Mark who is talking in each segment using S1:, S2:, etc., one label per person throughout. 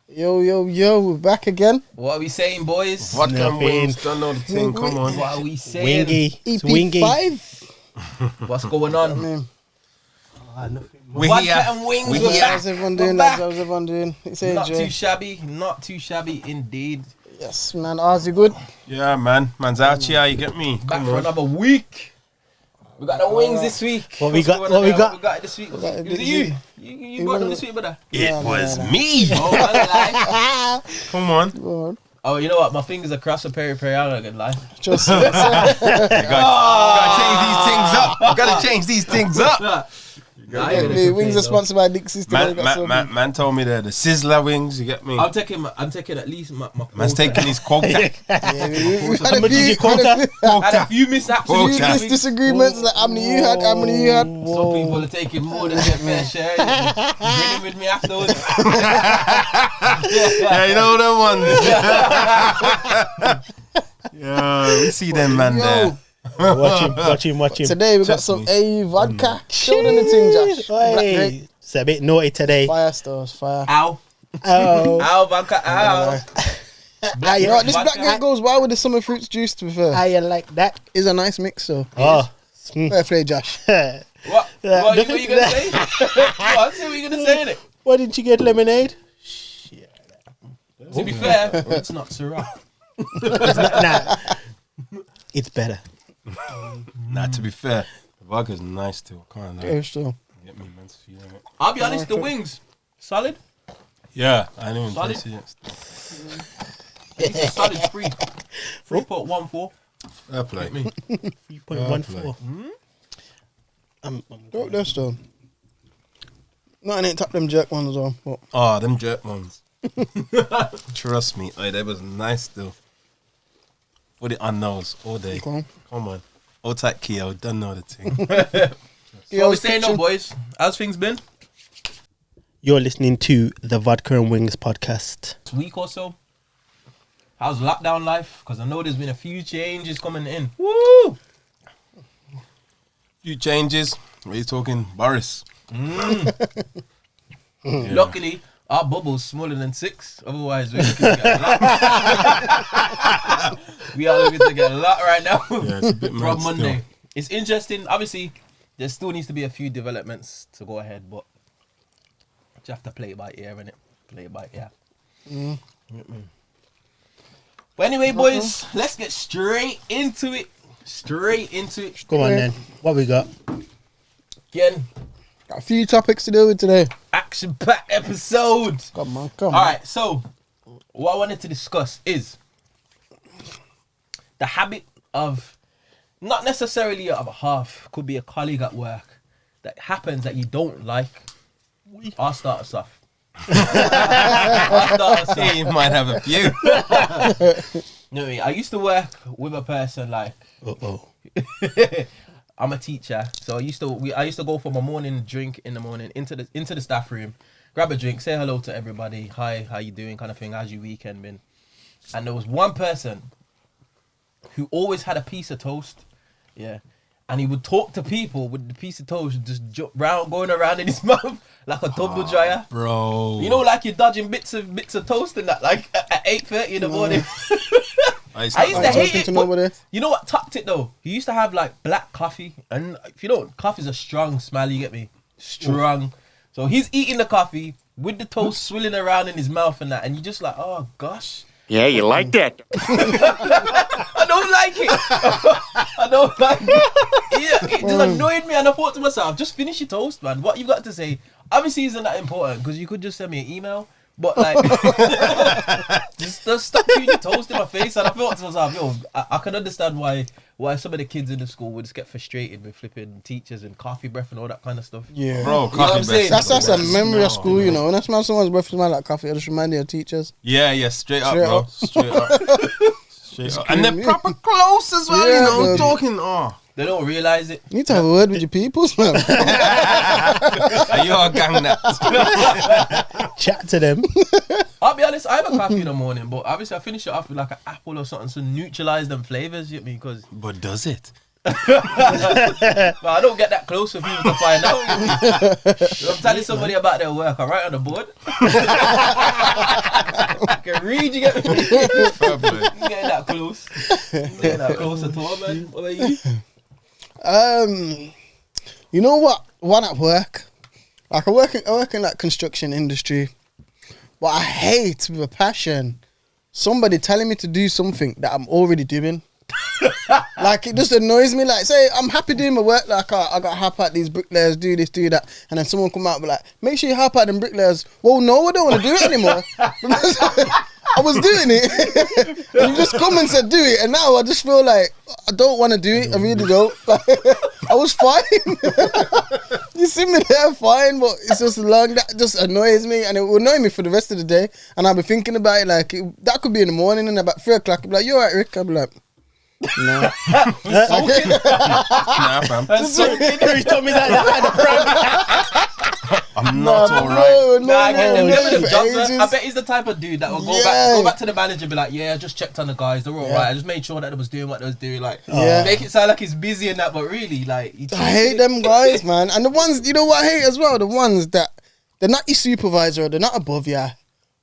S1: Yo, we're back again.
S2: What are we saying, boys?
S3: Vodka and wings, don't know the thing, come on.
S2: What are we saying?
S4: Wingy.
S1: EP
S4: Wingy.
S1: 5.
S2: What's going on?
S3: We're
S2: Vodka
S3: here.
S2: and wings,
S3: We're
S2: we're
S3: here.
S2: back.
S1: How's everyone
S2: We're
S1: doing,
S2: back.
S1: lads? How's everyone doing? It's
S2: Not
S1: AJ.
S2: too shabby indeed.
S1: Yes, man. Ours, you good?
S3: Yeah, man. Man's out here, you get me?
S2: Back
S3: Come
S2: for
S3: on.
S2: another week. We got the wings this week.
S4: What we got?
S2: going
S4: What
S2: on
S4: we
S2: there?
S4: got?
S2: What we got this week? Was
S1: got a
S2: it
S1: big
S2: you?
S1: week.
S2: You brought them this week, brother?
S3: It was me.
S2: Oh, man, life.
S3: Come on.
S1: Go on.
S2: Oh, you know what? My fingers are crossed for Perry. I'm not gonna lie.
S1: Just
S3: Gotta change these things up.
S2: Nah,
S1: get me. Wings are sponsored by Dixie's today.
S3: Man told me they're the Sizzler wings, you get me?
S2: I'm taking at least my
S3: Man's
S2: quota.
S3: taking his quota.
S1: We've had
S4: How
S1: a
S4: much did you
S1: few,
S2: Had a few mishaps.
S3: Quota.
S2: this
S1: few
S2: week.
S1: disagreements. Like how many you had? How many you had?
S2: Some people are taking more than their fair share. Grinning with me afterwards.
S3: Yeah, you know them ones. Yeah, we see them man there.
S4: Watch him.
S1: Today we got
S3: Trust
S1: some
S3: me.
S1: vodka. Show them the thing, Josh. Black
S4: Hey,
S1: grape.
S4: it's a bit naughty today.
S1: Fire stars, fire.
S2: Ow.
S4: Oh,
S2: Ow, Vodka, ow.
S1: You know what, this black grape goes well with the summer fruits juice, to be fair.
S4: how you like that?
S1: It's a nice mix, so.
S4: Oh,
S1: Fair play, Josh.
S2: What you gonna say? What you gonna say in it?
S4: Why didn't you get lemonade?
S2: To be fair, it's not Syrah.
S4: Nah, it's better.
S3: Nah, to be fair, the vodka's nice too. Can't lie.
S1: Yeah, still.
S3: Get me, man's feeling it.
S2: I'll be honest, the wings, solid.
S3: Yeah, I didn't even
S2: Solid.
S3: taste it.
S2: It's a solid 3.14.
S3: Fair play.
S2: Me.
S4: 3.14.
S1: Go there still. Nothing ain't top them jerk ones though. But
S3: Oh, them jerk ones. Trust me. Hey, that was nice still. Put it on nose all day.
S1: Okay.
S3: Come on. Old tight Keo, don't know the thing.
S2: So what we saying now, boys? How's things been?
S4: You're listening to the Vodka and Wings podcast.
S2: This week or so. How's lockdown life? Because I know there's been a few changes coming in. Woo!
S3: Few changes. What are you talking? Boris. Yeah.
S2: Luckily, our bubble's smaller than 6. Otherwise, we're looking to get a lot. We are looking to get a lot right now
S3: Yeah, it's a bit mad
S2: from Monday.
S3: still.
S2: It's interesting. Obviously, there still needs to be a few developments to go ahead, but you have to play it by ear, innit? Play it by ear. But anyway, boys, let's get straight into it.
S4: Come on then. What we got?
S2: Again,
S1: got a few topics to deal with today.
S2: action-packed episode.
S1: Come on.
S2: All right, so what I wanted to discuss is the habit of, not necessarily of a half, could be a colleague at work, that happens that you don't like. I'll start us off.
S3: You might have a few.
S2: No, I used to work with a person like, I'm a teacher, so I used to go for my morning drink in the morning into the staff room, grab a drink, say hello to everybody, hi, how you doing, kind of thing, how's your weekend been? And there was one person who always had a piece of toast, yeah, and he would talk to people with the piece of toast just going around in his mouth like a tumble dryer,
S3: Bro.
S2: You know, like you're dodging bits of toast and that, like at 8:30 in the morning. I used to hate it. But you know what topped it though? He used to have like black coffee, and if you don't, coffee's a strong smell. You get me? Strong. So he's eating the coffee with the toast swilling around in his mouth and that, and you just like, oh gosh.
S5: Yeah, you like that.
S2: I don't like it. I don't like it. Yeah, it just annoyed me, and I thought to myself, just finish your toast, man. What you got to say? Obviously, isn't that important because you could just send me an email. But like, just stop doing your toast in my face. And I thought to myself, yo, I can understand why some of the kids in the school would just get frustrated with flipping teachers and coffee breath and all that kind of stuff.
S1: Yeah,
S3: bro,
S2: You know what I'm saying?
S1: That's a memory of school, you know. When I smell someone's breath smell like coffee, I just remind you of teachers.
S3: Yeah, straight up,
S1: Straight
S3: bro.
S1: up.
S3: Straight up. Straight up. And they're proper close as well,
S1: Yeah,
S3: you know,
S1: man.
S3: talking. Oh.
S2: They don't realize it.
S1: You need to have a word with your peoples, man.
S3: Are you all gang that?
S4: Chat to them.
S2: I'll be honest, I have a coffee in the morning, but obviously I finish it off with like an apple or something to neutralize them flavors, you know what I mean?
S3: But does it?
S2: But I don't get that close for people to find out. I'm telling somebody about their work, I write on the board. read, you get me?
S3: Fair play.
S2: You getting that close. You getting that close at all, man. What about you?
S1: You know what? One at work. Like I work in that construction industry, but I hate with a passion somebody telling me to do something that I'm already doing. Like it just annoys me. Like say I'm happy doing my work. Like I got to help out these bricklayers, do this, do that, and then someone come out and be like, make sure you help out them bricklayers. Well, no, I don't want to do it anymore. I was doing it, and you just come and said do it, and now I just feel like I don't want to do it. I really don't. Like, I was fine. You see me there, fine, but it's just long. That just annoys me, and it will annoy me for the rest of the day. And I'll be thinking about it like that could be in the morning, and about 3 o'clock, I'll be like, "You alright, Rick?" I'll be like, "No."
S3: Nah, fam.
S4: He told me that.
S3: I'm not alright.
S2: Nah, I get them. Them are the jobs,
S1: ages.
S2: man. I bet he's the type of dude that will go back to the manager and be like, yeah, I just checked on the guys, they're all right. I just made sure that they was doing what they was doing. Like, make it sound like he's busy and that, but really, like,
S1: I hate them guys, man. And the ones, you know what I hate as well? The ones that they're not your supervisor, they're not above you,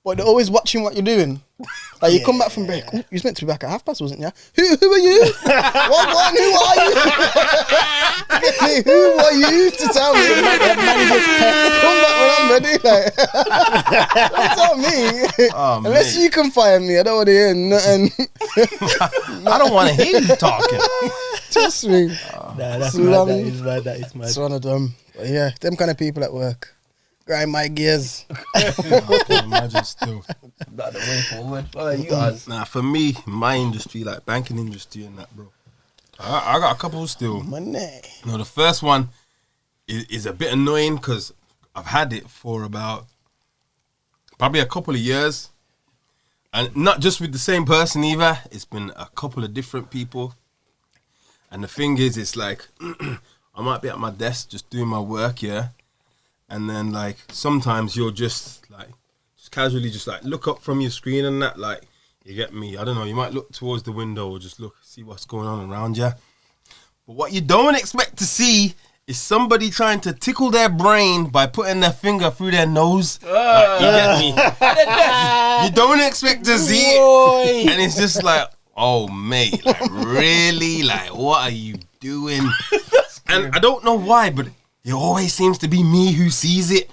S1: but they're always watching what you're doing. Like you come back from break, you was meant to be back at 5:30, wasn't you? Who are you? What? Who are you? Who are you to tell me? Come back when I'm ready. Like, that's not me.
S3: Oh,
S1: Unless
S3: mate.
S1: you can fire me, I don't want to hear nothing.
S3: I don't want to hear you talking.
S1: Trust me.
S4: Nah, that's
S1: Long.
S4: mad. That is mad. That is mad.
S1: It's one of them. But yeah, them kind of people at work. Grind my gears.
S3: I can imagine still.
S2: not the way forward. What about you guys?
S3: Nah, for me, my industry, like banking industry and that, bro. I got a couple still.
S1: Money.
S3: No, the first one is a bit annoying because I've had it for about probably a couple of years. And not just with the same person either. It's been a couple of different people. And the thing is, it's like, I might be at my desk just doing my work, yeah? And then, like, sometimes you'll just, like, just casually just, like, look up from your screen and that, like, you get me? I don't know, you might look towards the window or just look, see what's going on around you. But what you don't expect to see is somebody trying to tickle their brain by putting their finger through their nose. Like, you get me? You don't expect to see it. And it's just like, oh, mate, like, really? Like, what are you doing? And I don't know why, but it always seems to be me who sees it.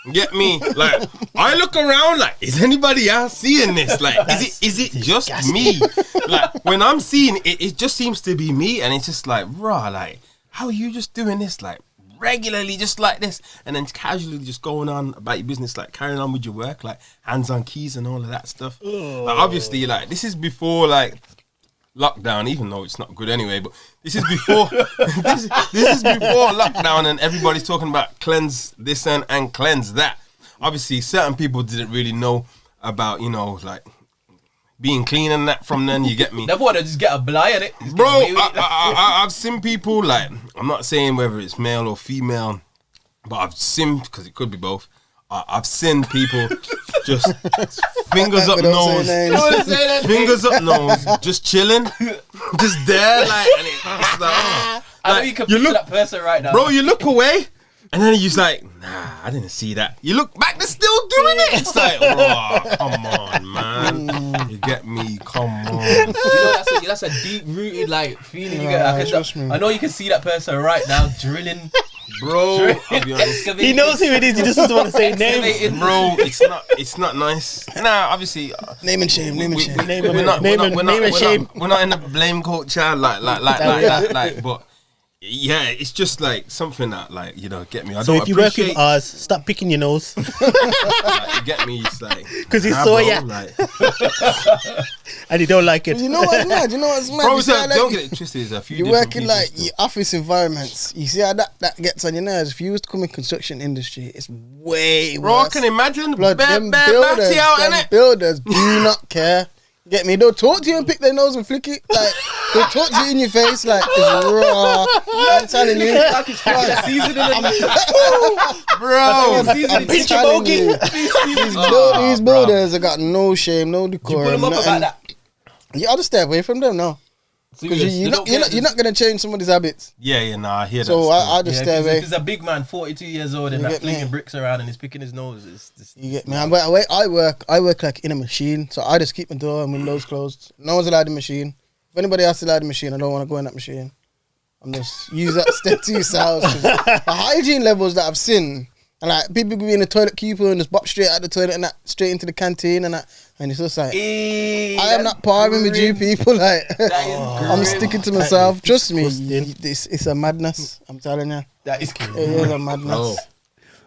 S3: You get me? Like, I look around like, is anybody else seeing this? Like, is it just me? Like, when I'm seeing it, it just seems to be me. And it's just like, rah, like, how are you just doing this? Like, regularly, just like this. And then casually just going on about your business, like, carrying on with your work, like, hands on keys and all of that stuff. Like, obviously, like, this is before, like, lockdown, even though it's not good anyway, but this is before this is before lockdown and everybody's talking about cleanse this and cleanse that. Obviously, certain people didn't really know about, you know, like being clean and that from then, you get me?
S2: Never want to just get a blind in it.
S3: Bro, I've seen people, like, I'm not saying whether it's male or female, but I've seen, because it could be both, I've seen people just fingers up nose, fingers up nose, just chilling, just there, like, and it's like, oh.
S2: I know you can picture that person right now.
S3: Bro, you look away, and then you're just like, nah, I didn't see that. You look back, they're still doing it. It's like, oh, come on, man. You get me? Come on.
S2: You know, that's a deep rooted like feeling. You get. I know you can see that person right now drilling.
S3: Bro, I'll be honest.
S4: He knows who it is. He just doesn't want to say names.
S3: Bro, it's not nice. Nah, obviously.
S1: Name and shame. Name and shame.
S3: We're not in the blame culture like that. But yeah, it's just like something that, like, you know, get me. I
S4: So
S3: don't
S4: if you work
S3: appreciate.
S4: with ours, stop picking your nose.
S3: Like, you get me? It's like,
S4: because he saw ya.
S3: Like,
S4: And he don't like it.
S1: You know what's mad?
S3: bro,
S1: You see how,
S3: don't
S1: like,
S3: get it twisted. There's a few.
S1: you
S3: different
S1: work in
S3: people
S1: like
S3: still.
S1: your office environments. You see how that gets on your nerves. If you was to come in construction industry, it's way
S3: Bro, I
S1: worse.
S3: can imagine.
S1: Blood, them
S3: Innit?
S1: builders do not care. Get me? They'll talk to you and pick their nose and flick it. Like, they'll talk to you in your face like, it's raw. I'm telling you.
S2: Like it's fucking seasoning and
S3: Bro,
S1: I'm
S4: Pinch your
S1: telling
S4: bogey.
S1: you. These builders have got no shame, no decorum.
S2: pull them up about
S1: nothing.
S2: that.
S1: You ought to stay away from them now. Because
S2: Serious.
S1: you're not gonna change somebody's habits.
S3: Yeah, nah, I hear that.
S1: So
S3: still.
S1: I just stay away.
S2: If it's a big man, 42 years old, and
S1: You
S2: that
S1: get me?
S2: flinging bricks around and he's picking his nose, it's
S1: You get me? But I work like in a machine, so I just keep my door and windows closed. No one's allowed in the machine. If anybody else is allowed in the machine, I don't want to go in that machine. I'm just use that step to yourselves. The hygiene levels that I've seen, and like people be in the toilet cubicle and just bop straight out the toilet and that straight into the canteen and that, and it's just like I am not partying with you people. Like I'm sticking to myself. Trust me, it's a madness. I'm telling you,
S2: That is
S1: it is a madness.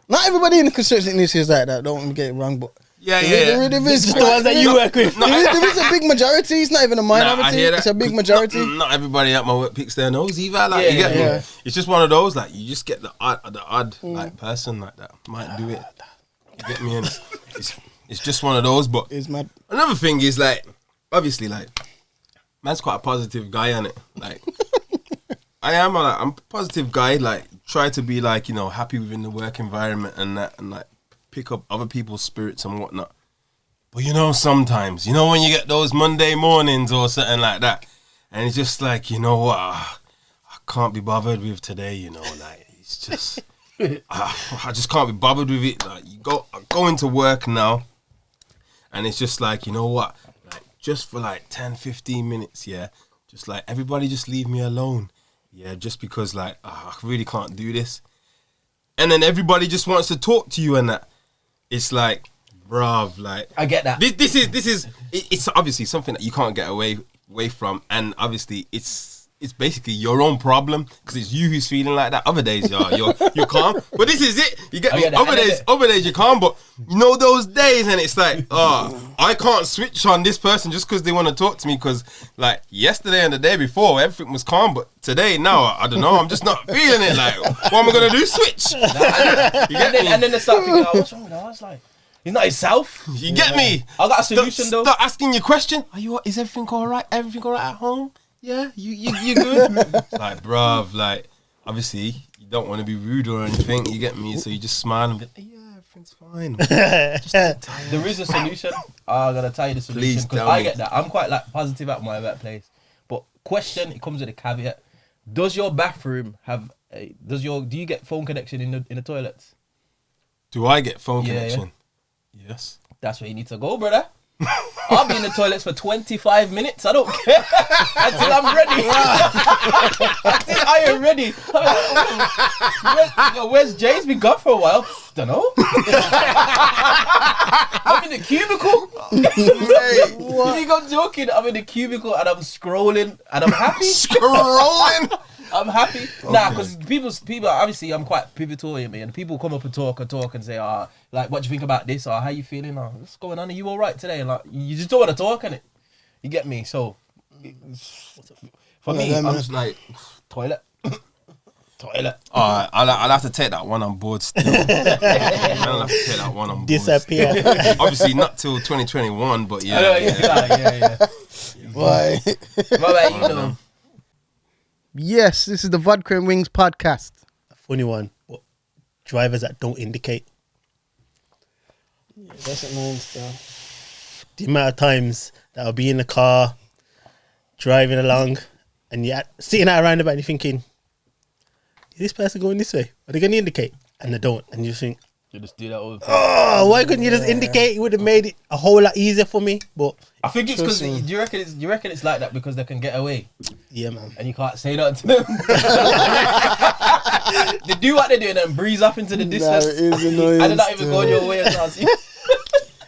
S1: Not everybody in the construction industry is like that. Don't want me to get it wrong, but
S3: Yeah.
S1: there is
S4: Just the ones that you work with.
S1: there is a big majority. It's not even a
S3: Nah,
S1: minority.
S3: I hear that.
S1: It's a big majority.
S3: Not everybody at my work picks their nose either. Like,
S2: Yeah,
S3: you get me?
S1: yeah.
S3: It's just one of those. Like, you just get the odd like person like that might do it. You get me? And it's just one of those. But
S1: It's mad.
S3: another thing is like, obviously, like, man's quite a positive guy, on it. Like, I'm a positive guy. Like, try to be like, happy within the work environment and that, and like pick up other people's spirits and whatnot. But sometimes, when you get those Monday mornings or something like that, and it's just like, you know what, I can't be bothered with today, like, it's just, I just can't be bothered with it. Like, I go into work now, and it's just like, you know what, like, just for like 10, 15 minutes, yeah, just like, everybody just leave me alone, yeah, just because, like, I really can't do this. And then everybody just wants to talk to you and that. It's like, bruv, like,
S2: I get that.
S3: This is it's obviously something that you can't get away from, and obviously it's basically your own problem because it's you who's feeling like that. Other days, you're calm, but this is it. You get me? Other days you're calm, but those days, and it's like, I can't switch on this person just because they want to talk to me. Because like yesterday and the day before, everything was calm, but today, now I don't know. I'm just not feeling it. Like, what am I gonna do? Switch?
S2: And then they start thinking, what's wrong with that? I was like, he's not himself.
S3: You get me?
S2: I got a solution though.
S3: Start asking your question. Is everything all right? Everything all right at home? Yeah, you good? Like, bruv, like, obviously you don't want to be rude or anything. You get me? So you just smile and be, yeah, everything's fine.
S2: There is a solution. I'm gonna tell you the solution
S3: Please
S2: because
S3: tell
S2: I
S3: me.
S2: get that. I'm quite like positive at my workplace, but question, it comes with a caveat. Does your bathroom have? Do you get phone connection in the toilets?
S3: Do I get phone
S2: Yeah,
S3: connection? Yes.
S2: That's where you need to go, brother. I'll be in the toilets for 25 minutes. I don't care until I'm ready. Until I am ready. Where's Jay's been gone for a while? Don't know. I'm in the cubicle. You think I'm joking? I'm in the cubicle and I'm scrolling and I'm happy.
S3: Scrolling.
S2: I'm happy. Nah, because people obviously I'm quite pivotal in me, and people come up and talk and say, like, what do you think about this, or how you feeling, or what's going on? Are you all right today? And like, you just don't want to talk, innit? You get me? So for me, I'm just like toilet.
S3: Alright, I'll have to take that one on board still. I'll have to take that one on board.
S4: Disappear.
S3: Obviously not till 2021, but yeah.
S1: Why?
S2: What about you, though?
S1: Yes, this is the Vodka and Wings podcast.
S4: Funny one. But drivers that don't indicate.
S1: Yeah, that's annoying stuff.
S4: The amount of times that I'll be in the car, driving along, and you're sitting at a roundabout and you're thinking, is this person going this way? Are they going to indicate? And they don't. And you think,
S2: You just do that all the time.
S4: oh, why couldn't you just indicate? It would have made it a whole lot easier for me. But
S2: I think it's because, do
S1: Trust me.
S2: you reckon it's like that because they can get away
S4: yeah, man.
S2: and you can't say nothing to them? They do what they do and then breeze off into the distance.
S1: it is annoying
S2: And they're not even
S1: still.
S2: going your way as well.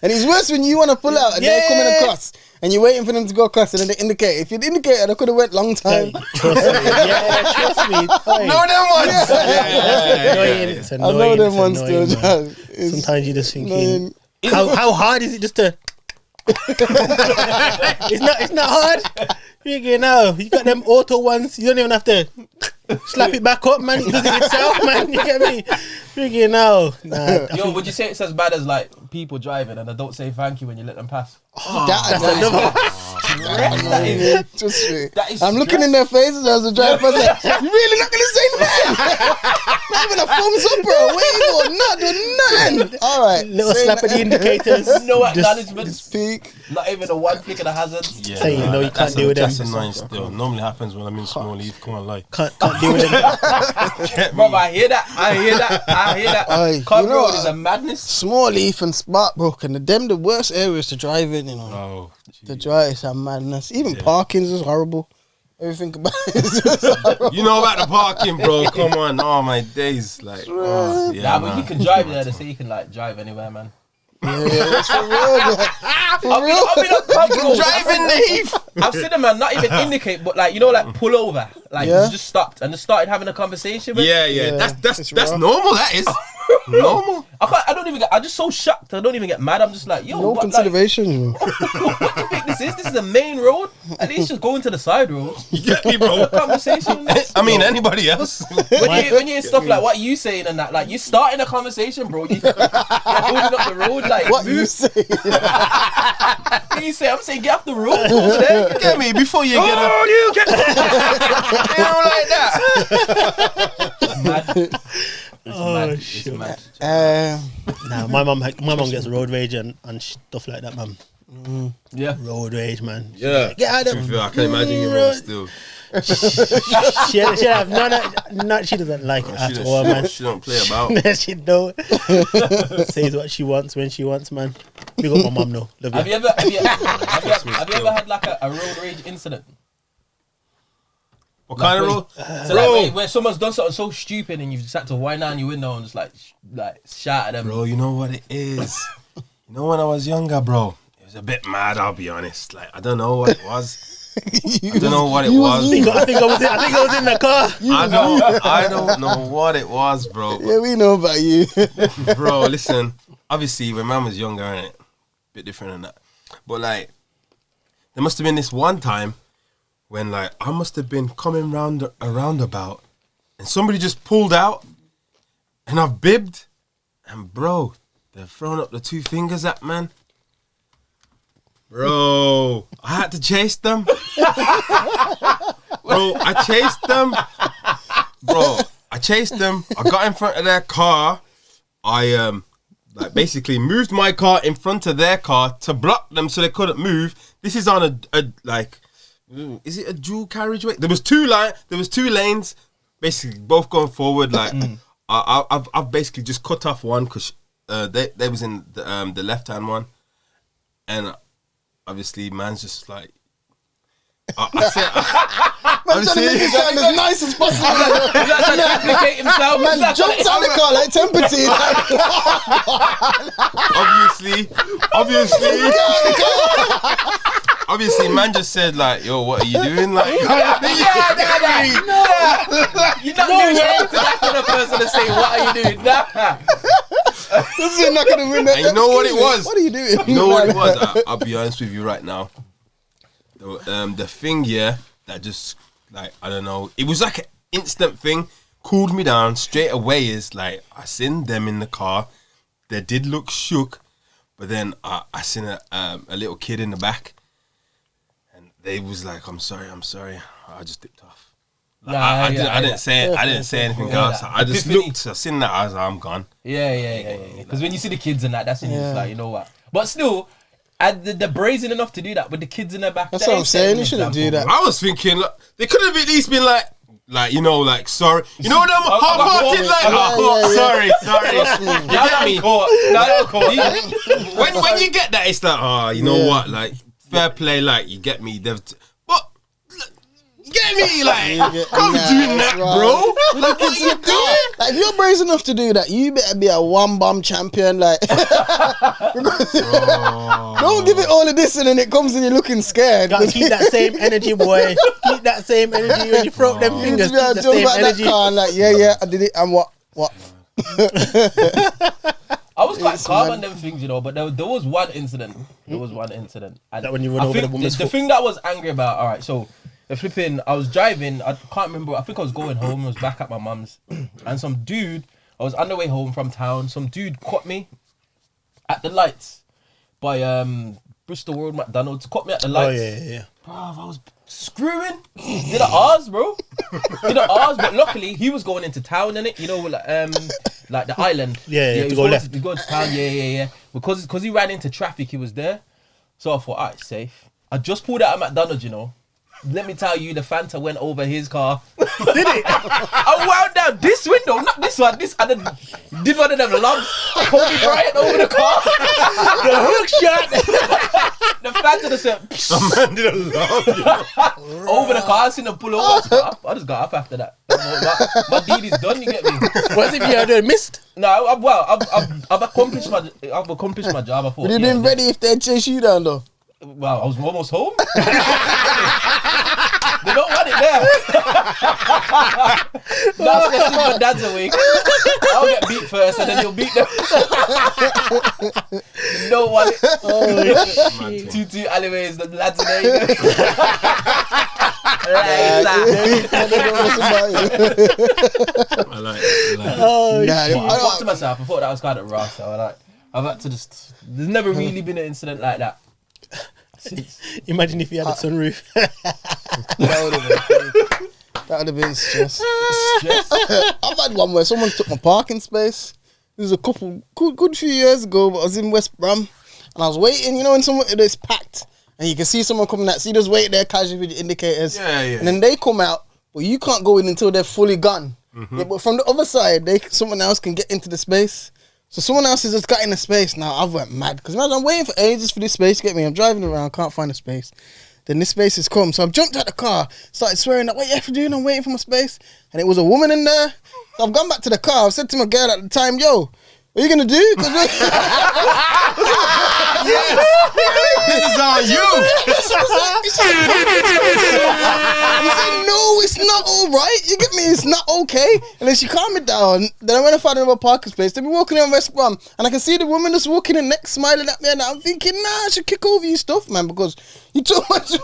S1: And it's worse when you want to pull out and they're coming across and you're waiting for them to go across and then they indicate. If you'd indicated, I could have went long time.
S4: Trust me. Yeah, trust me. It's fine.
S3: Know them ones.
S4: It's annoying. It's
S1: I
S4: annoying.
S1: know them
S4: It's
S1: ones still,
S4: annoying, man.
S1: John. It's
S4: Sometimes you're just thinking,
S1: annoying.
S4: how hard is it just to? It's not hard. You know, you got them auto ones. You don't even have to slap it back up, man. It does it itself, man. You get me? Freaking hell. Nah,
S2: Yo, would you say it's as bad as like people driving and they don't say thank you when you let them pass?
S1: That's
S2: That is-
S1: Just
S2: That is
S1: I'm looking in their faces as a driver. Like, you really not gonna say that? Not even a thumbs up, bro. Wave or not, do nothing. All right.
S4: Little
S1: say
S4: slap of the
S1: nothing.
S4: indicators.
S2: No
S4: Just
S2: acknowledgements.
S1: Speak.
S2: Not even a one flick of the hazards.
S3: Yeah,
S4: Saying, no, you can't deal with
S3: That's
S4: them.
S3: annoying still. Normally happens when I'm in small leaf. Come on, like.
S4: can't deal with them.
S3: Get
S2: Bro,
S3: me.
S2: I hear that.
S1: Aye,
S2: Club
S1: you know
S2: road
S1: what?
S2: is a madness.
S1: Small Leaf and Sparkbrook and the worst areas to drive in, you know.
S3: Oh,
S1: The
S3: gee.
S1: drive is a madness. Even
S3: Yeah.
S1: parking's is horrible. Everything about it is just horrible.
S3: You know about the parking, bro. Come on. Oh, my days. Like, oh, yeah.
S2: Nah, but
S3: nah.
S2: you can drive there. They say you can like drive anywhere, man.
S1: Yeah, that's for real, man. For real.
S2: I've been on Club road.
S3: Driving the heath.
S2: I've seen a man not even indicate, but like you know, like pull over, like
S1: Yeah.
S2: he's just stopped and just started having a conversation. With
S3: Yeah.
S1: Yeah,
S3: That's
S1: it's
S3: that's
S1: rough.
S3: normal. That is normal.
S2: I don't even get. I'm just so shocked. I don't even get mad. I'm just like, yo,
S1: No
S2: what,
S1: consideration, you know.
S2: Like, what do you think this is? This is a main road. At least just go into the side road.
S3: You get me, bro.
S2: Conversation.
S3: I mean, anybody else?
S2: When you hear stuff like what you saying and that, like you starting a conversation, bro. You're holding up the road, like
S1: What you
S2: move.
S1: say?
S2: What you say? I'm saying get off the road over there.
S3: Get me before you get up.
S2: you get
S3: You know, like that.
S2: mad. It's
S4: Oh,
S2: mad. It's
S4: shit.
S2: mad.
S4: Nah, my mum gets road rage and stuff like that, man.
S2: Yeah.
S4: Road rage, man.
S3: Yeah.
S4: Get out
S3: To
S4: of
S3: be fair, I can imagine your mum still.
S4: she have none. She doesn't like it at all, man.
S3: She don't play about.
S4: She don't. Says what she wants when she wants, man. Big up my mum, no. Love
S2: Have
S4: you.
S2: you ever had like a road rage incident?
S3: What kind of
S2: when-
S3: rule?
S2: So like where someone's done something so stupid and you've just had to wind down your window and just like shout at them.
S3: Bro, you know what it is? You know when I was younger, bro, it was a bit mad, I'll be honest. Like, I don't know what it was. I don't know what it was.
S4: I think I was in the car.
S3: I don't know what it was, bro.
S1: Yeah, we know about you.
S3: Bro, listen. Obviously, when man was younger, innit? Bit different than that. But like, there must have been this one time when like I must have been coming round a roundabout, and somebody just pulled out, and I've bibbed, and bro, they've thrown up the two fingers at man. Bro, I had to chase them. Bro, I chased them. I got in front of their car. I like basically moved my car in front of their car to block them so they couldn't move. This is on a like, is it a dual carriageway? There was two lanes, basically both going forward. Like I've basically just cut off one because they was in the left hand one, and obviously man's just like. I said,
S1: Man, trying to make it sound as nice as possible.
S2: He's not trying to implicate himself.
S1: Man,
S2: He's not trying
S1: jumps out the car like temperature.
S3: obviously, man just said like, "Yo, what are you doing?" Like,
S2: You're not doing anything to that kind of person to say, "What are you doing?" Nah.
S1: This is not gonna win that.
S3: And you know what it was?
S1: What are you doing?
S3: You know what it was? I'll be honest with you right now. The thing, yeah, that just like I don't know. It was like an instant thing. Cooled me down straight away. Is like I seen them in the car. They did look shook, but then I seen a little kid in the back, and they was like, "I'm sorry." I just dipped off. Like, I didn't say anything else. I just looked. I seen that. I was like, I'm gone.
S2: Yeah. Because when you see the kids and that's when you're just like, you know what? But still, they're brazen enough to do that with the kids in their back.
S1: That's what I'm saying. You shouldn't do that.
S3: I was thinking like, they could have at least been like you know, like sorry. You know them half-hearted like, sorry. You get me? When you get that, it's like, you know what? Like fair play. Like you get me. But you get me? Like I'm doing that, bro. Like what you doing?
S1: Like if you're brave enough to do that, you better be a one-bomb champion. Like, don't give it all of this and then it comes and you're looking scared.
S4: Gotta keep that same energy, boy. Keep that same energy when you throw up them
S1: You
S4: fingers.
S1: just
S4: Keep
S1: be able
S4: the
S1: to jump
S4: same
S1: out that
S4: energy.
S1: car and like, yeah, I did it. And what?
S2: I was quite calm on them things, you know, but there was one incident. And
S4: That when you run
S2: I
S4: over
S2: think
S4: the woman's
S2: the
S4: foot.
S2: thing that I was angry about, all right, so the flipping, I was driving, I can't remember, I think I was going home, I was back at my mum's, and some dude, I was on the way home from town, some dude caught me at the lights by Bristol Road McDonald's. Caught me at the lights.
S4: Oh yeah.
S2: Bro, I was screwing. Did a R's, bro. Did a R's, but luckily he was going into town, innit? You know, like the island.
S4: Yeah,
S2: he
S4: to
S2: was
S4: go
S2: going
S4: left.
S2: To go to town, yeah. Because he ran into traffic, he was there. So I thought, alright, safe. I just pulled out of McDonald's, you know. Let me tell you, the Fanta went over his car.
S4: Did it?
S2: I wound down this window, not this one. This, and then did one of them lumps. Kobe Bryant over the car.
S4: The hook shot.
S2: The Fanta just said,
S3: Man did a lot.
S2: over the car. I seen him pull over. I just got off after that. My deed is done. You get me?
S4: What if you had missed?
S2: No, I've accomplished my job. I thought.
S1: Would you been ready if they chase you down though?
S2: Well, I was almost home. They don't want it there. That's especially if my dad's awake. I'll get beat first and then you'll beat them. You don't want it.
S4: Oh shit.
S2: Two alleyways, the lads in there.
S3: I like.
S4: Oh
S1: Nah,
S4: shit.
S2: I thought to myself, I thought that was kind of rough. So I've had to just. There's never really been an incident like that.
S4: Imagine if you had a sunroof.
S1: That would have been stress. I've had one where someone took my parking space. It was a couple good few years ago, but I was in West Bram and I was waiting. You know, when it's packed and you can see someone coming out, so you just wait there casually with your indicators.
S3: Yeah.
S1: And then they come out, but you can't go in until they're fully gone. Yeah, but from the other side, someone else can get into the space. So someone else has just got in the space. Now I've went mad because I'm waiting for ages for this space to get me. I'm driving around, can't find a space. Then this space has come. So I've jumped out the car, started swearing that, what you have to do? I'm waiting for my space. And it was a woman in there. So I've gone back to the car. I've said to my girl at the time, yo, what are you going to do? 'Cause
S3: Yes. This is on you.
S1: he said, no, it's not all right. You get me? It's not okay. And then she calmed me down. Then I went and found another parking space. Then we walking in West Brom, and I can see the woman just walking in next, smiling at me. And I'm thinking, nah, I should kick over your stuff, man, because you took my space.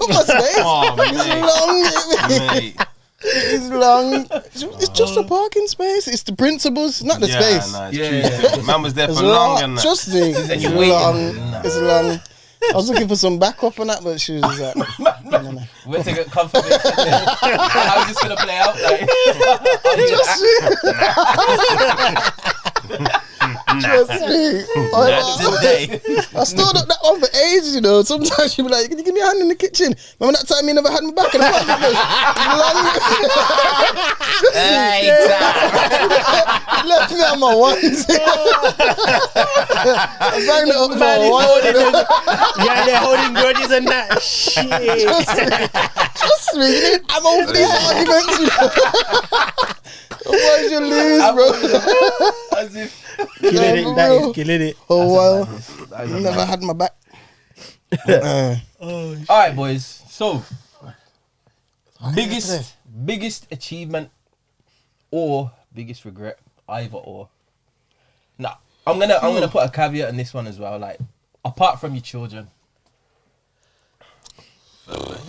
S3: Oh,
S1: It's long.
S3: Mate.
S1: It's long. It's just a parking space. It's the principles, not the space.
S3: Nah, it's
S2: Yeah.
S3: true. Man was there
S1: It's
S3: for long and that.
S1: Trust me. It's
S2: you waiting.
S1: long.
S2: Nah.
S1: It's long. I was looking for some backup on that, but she was just like, no.
S2: We're taking confirmation. How's this gonna play out? Like,
S1: Trust me.
S3: Not today.
S1: I stored up that one for ages, you know. Sometimes you be like, can you give me a hand in the kitchen? Remember that time you never had me back in the pocket? Left me on my ones. I banged it up for
S4: Man,
S1: a
S4: he's
S1: while.
S4: Yeah, they're holding grudges and that. Shit.
S1: Trust me, you need ammo for these arguments. You know? Otherwise you lose, bro.
S2: as if.
S4: Killing it. That is killing it.
S1: Oh, well.
S2: I
S1: You never had my back.
S2: All right, boys. So, biggest achievement or biggest regret, either or. Nah, I'm gonna put a caveat on this one as well. Like, apart from your children,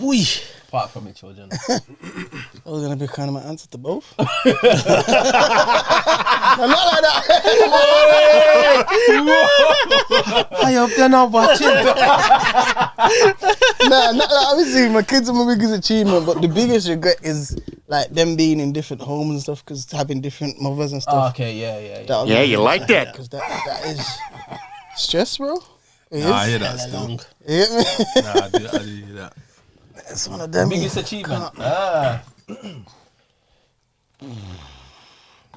S4: Whee.
S2: apart from your children,
S1: I was gonna be kind of my answer to both. I'm not like that.
S3: I hope they're not watching.
S1: Nah, not like, obviously my kids are my biggest achievement, but the biggest regret is like them being in different homes and stuff, because having different mothers and
S2: oh,
S1: stuff.
S2: okay, yeah.
S5: Yeah, you like that.
S1: Because that is stress, bro. It
S3: Nah, I
S1: is.
S3: hear that still.
S4: Long.
S1: You get me?
S3: Nah, I do hear that.
S1: It's one of them.
S2: Biggest achievement. I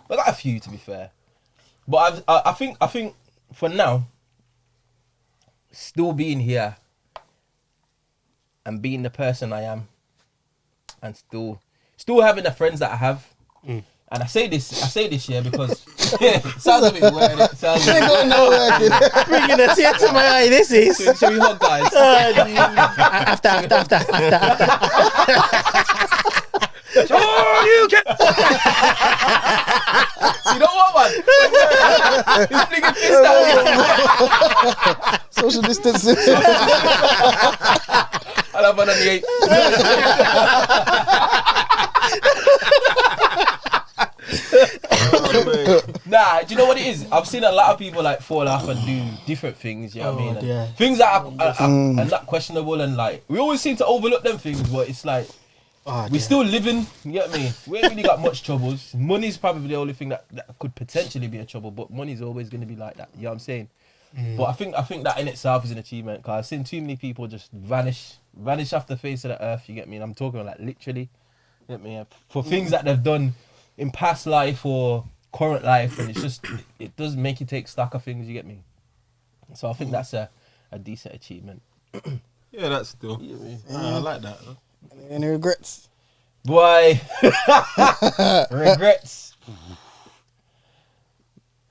S2: got a few, to be fair, but I think for now, still being here and being the person I am, and still having the friends that I have. And I say this here because it sounds a bit weird. It sounds
S1: Ain't going nowhere, kid.
S4: Bringing a tear to my eye. This is.
S2: Shall we hug, guys?
S4: After.
S2: Oh, you can. You know what, man? He's flicking fist at me.
S1: Social distancing.
S2: I'll have one on the 8. Nah, Nah, do you know what it is? I've seen a lot of people like fall off and do different things. You know what I mean? And
S4: yeah.
S2: things that are not questionable, and like we always seem to overlook them things, but it's like we still living. You get me? We ain't really got much troubles. Money's probably the only thing that could potentially be a trouble, but money's always going to be like that. You know what I'm saying? But I think that in itself is an achievement, because I've seen too many people just vanish off the face of the earth. You get me? And I'm talking like literally. You get me? For things that they've done in past life or current life, and it's just it does make you take stock of things. You get me? So I think that's a decent achievement.
S3: Yeah, that's still. I like that.
S1: Any regrets?
S2: Boy, regrets.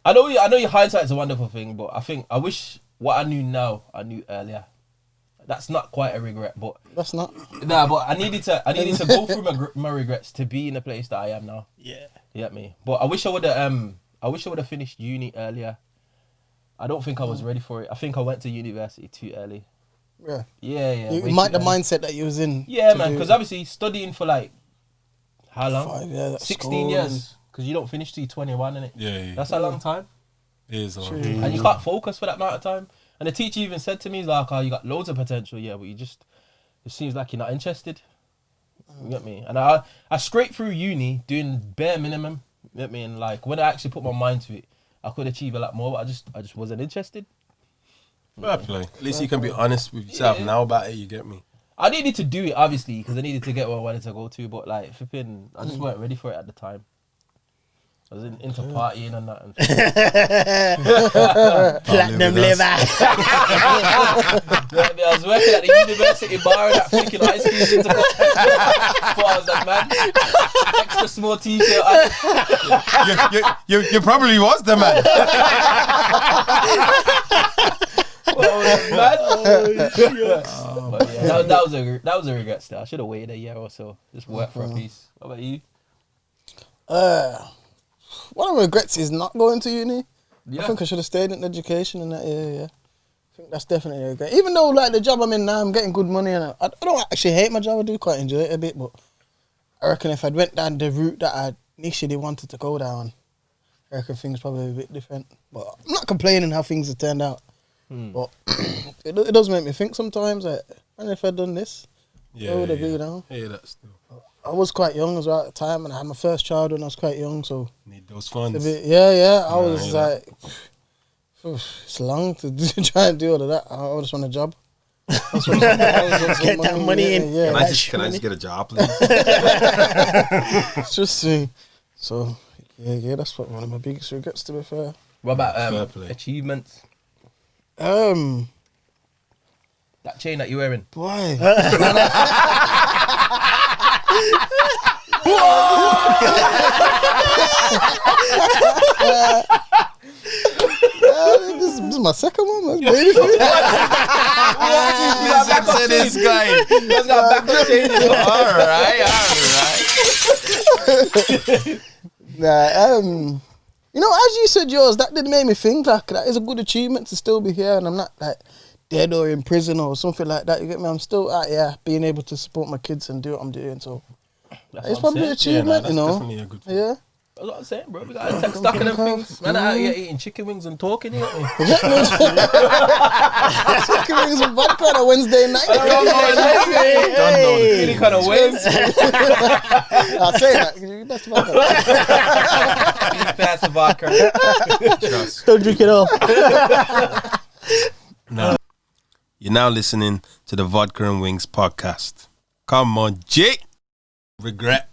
S2: I know your hindsight is a wonderful thing, but I wish what I knew now I knew earlier. That's not quite a regret, but
S1: That's not.
S2: nah. But I needed to go through my regrets to be in the place that I am now.
S4: Yeah.
S2: You get me? But I wish I would have finished uni earlier. I don't think I was ready for it. I think I went to university too early.
S1: Yeah.
S2: Yeah.
S1: You
S2: way
S1: might
S2: too
S1: the
S2: early.
S1: mindset that you was in.
S2: Yeah,
S1: to
S2: man.
S1: do-
S2: Because obviously studying for like how long?
S1: 5 years at
S2: 16
S1: school
S2: years. Because you don't finish till you're 21, innit?
S3: Yeah.
S2: That's a long time.
S3: It is a lot.
S2: And you can't focus for that amount of time. And the teacher even said to me, he's like, oh, you got loads of potential, yeah, but it seems like you're not interested. You get me? And I scraped through uni doing bare minimum. You get me? And like when I actually put my mind to it, I could achieve a lot more, but I just wasn't interested.
S3: Fair play. At least you can be honest with yourself now about it. You get me?
S2: I needed to do it, obviously, because I needed to get where I wanted to go to, but like, flipping, I just weren't ready for it at the time. I was into partying and that. And
S4: Platinum liver.
S2: I was working at the university bar and that freaking ice cream into before I was like, man, extra small t-shirt.
S3: You probably was the man.
S2: But yeah, that was a regret still. I should have waited a year or so. Just work for a piece. What about you?
S1: One of my regrets is not going to uni.
S2: Yeah.
S1: I think I should have stayed in education in that area. Yeah. I think that's definitely a regret. Even though like the job I'm in now, I'm getting good money, and I don't actually hate my job. I do quite enjoy it a bit, but I reckon if I'd went down the route that I initially wanted to go down, I reckon things probably a bit different. But I'm not complaining how things have turned out. But it does make me think sometimes. Like, and if I'd done this,
S3: Yeah,
S1: where would I be now?
S3: Yeah, that's still.
S1: I was quite young as well at the time, and I had my first child when I was quite young, so
S3: Need those
S1: a
S3: funds.
S1: bit, yeah. I
S3: Yeah,
S1: was
S3: I hear
S1: like, it's long to try and do all of that. I just want a job. That's what
S4: Get that money in.
S1: Yeah,
S3: Can I just get a job, please?
S1: it's just so yeah. That's what one of my biggest regrets, to be fair.
S2: What
S3: Fair
S2: about
S3: play.
S2: achievements?
S1: Boy,
S2: That chain that you're wearing.
S1: This is my second one, man. Baby.
S3: Listen to this guy.
S2: That's got back chain.
S3: All right.
S1: Nah, you know, as you said yours, that did make me think like that is a good achievement to still be here, and I'm not like dead or in prison or something like that. You get me? I'm still out here being able to support my kids and do what I'm doing. So it's probably an achievement,
S3: that's
S1: you know.
S3: definitely a good thing.
S1: Yeah.
S2: That's what I'm saying, bro. We gotta take stock of them things. Man, out here eating chicken wings and talking, you know.
S1: Chicken wings and vodka on a Wednesday night.
S2: Any kind of ways.
S1: I'll say that. That's vodka.
S2: Pass the vodka.
S3: Trust.
S4: Don't drink it all.
S3: No. You're now listening to the Vodka and Wings podcast. Come on, Jake. Regret.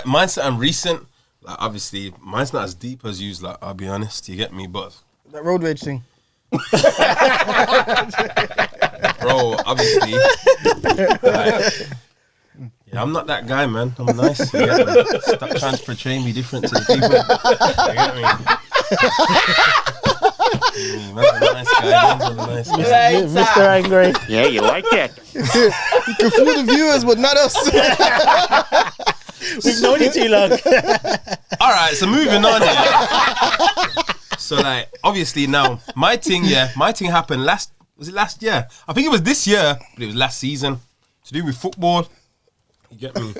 S3: Mine's something recent. Like, obviously, mine's not as deep as yours. Like, I'll be honest. You get me? But,
S1: That road rage thing.
S3: bro, obviously, like, yeah, I'm not that guy, man. I'm nice. You get me? Stop trying to portray me different to the people. You get me? Man's a nice guy. Man's a nice guy.
S4: Mr. Angry.
S5: Yeah, you like that.
S1: You can fool the viewers, but not us.
S4: We've known you too long.
S3: All right, so moving on. Here. So like, obviously now my thing happened last year? I think it was this year, but it was last season. To do with football. You get me?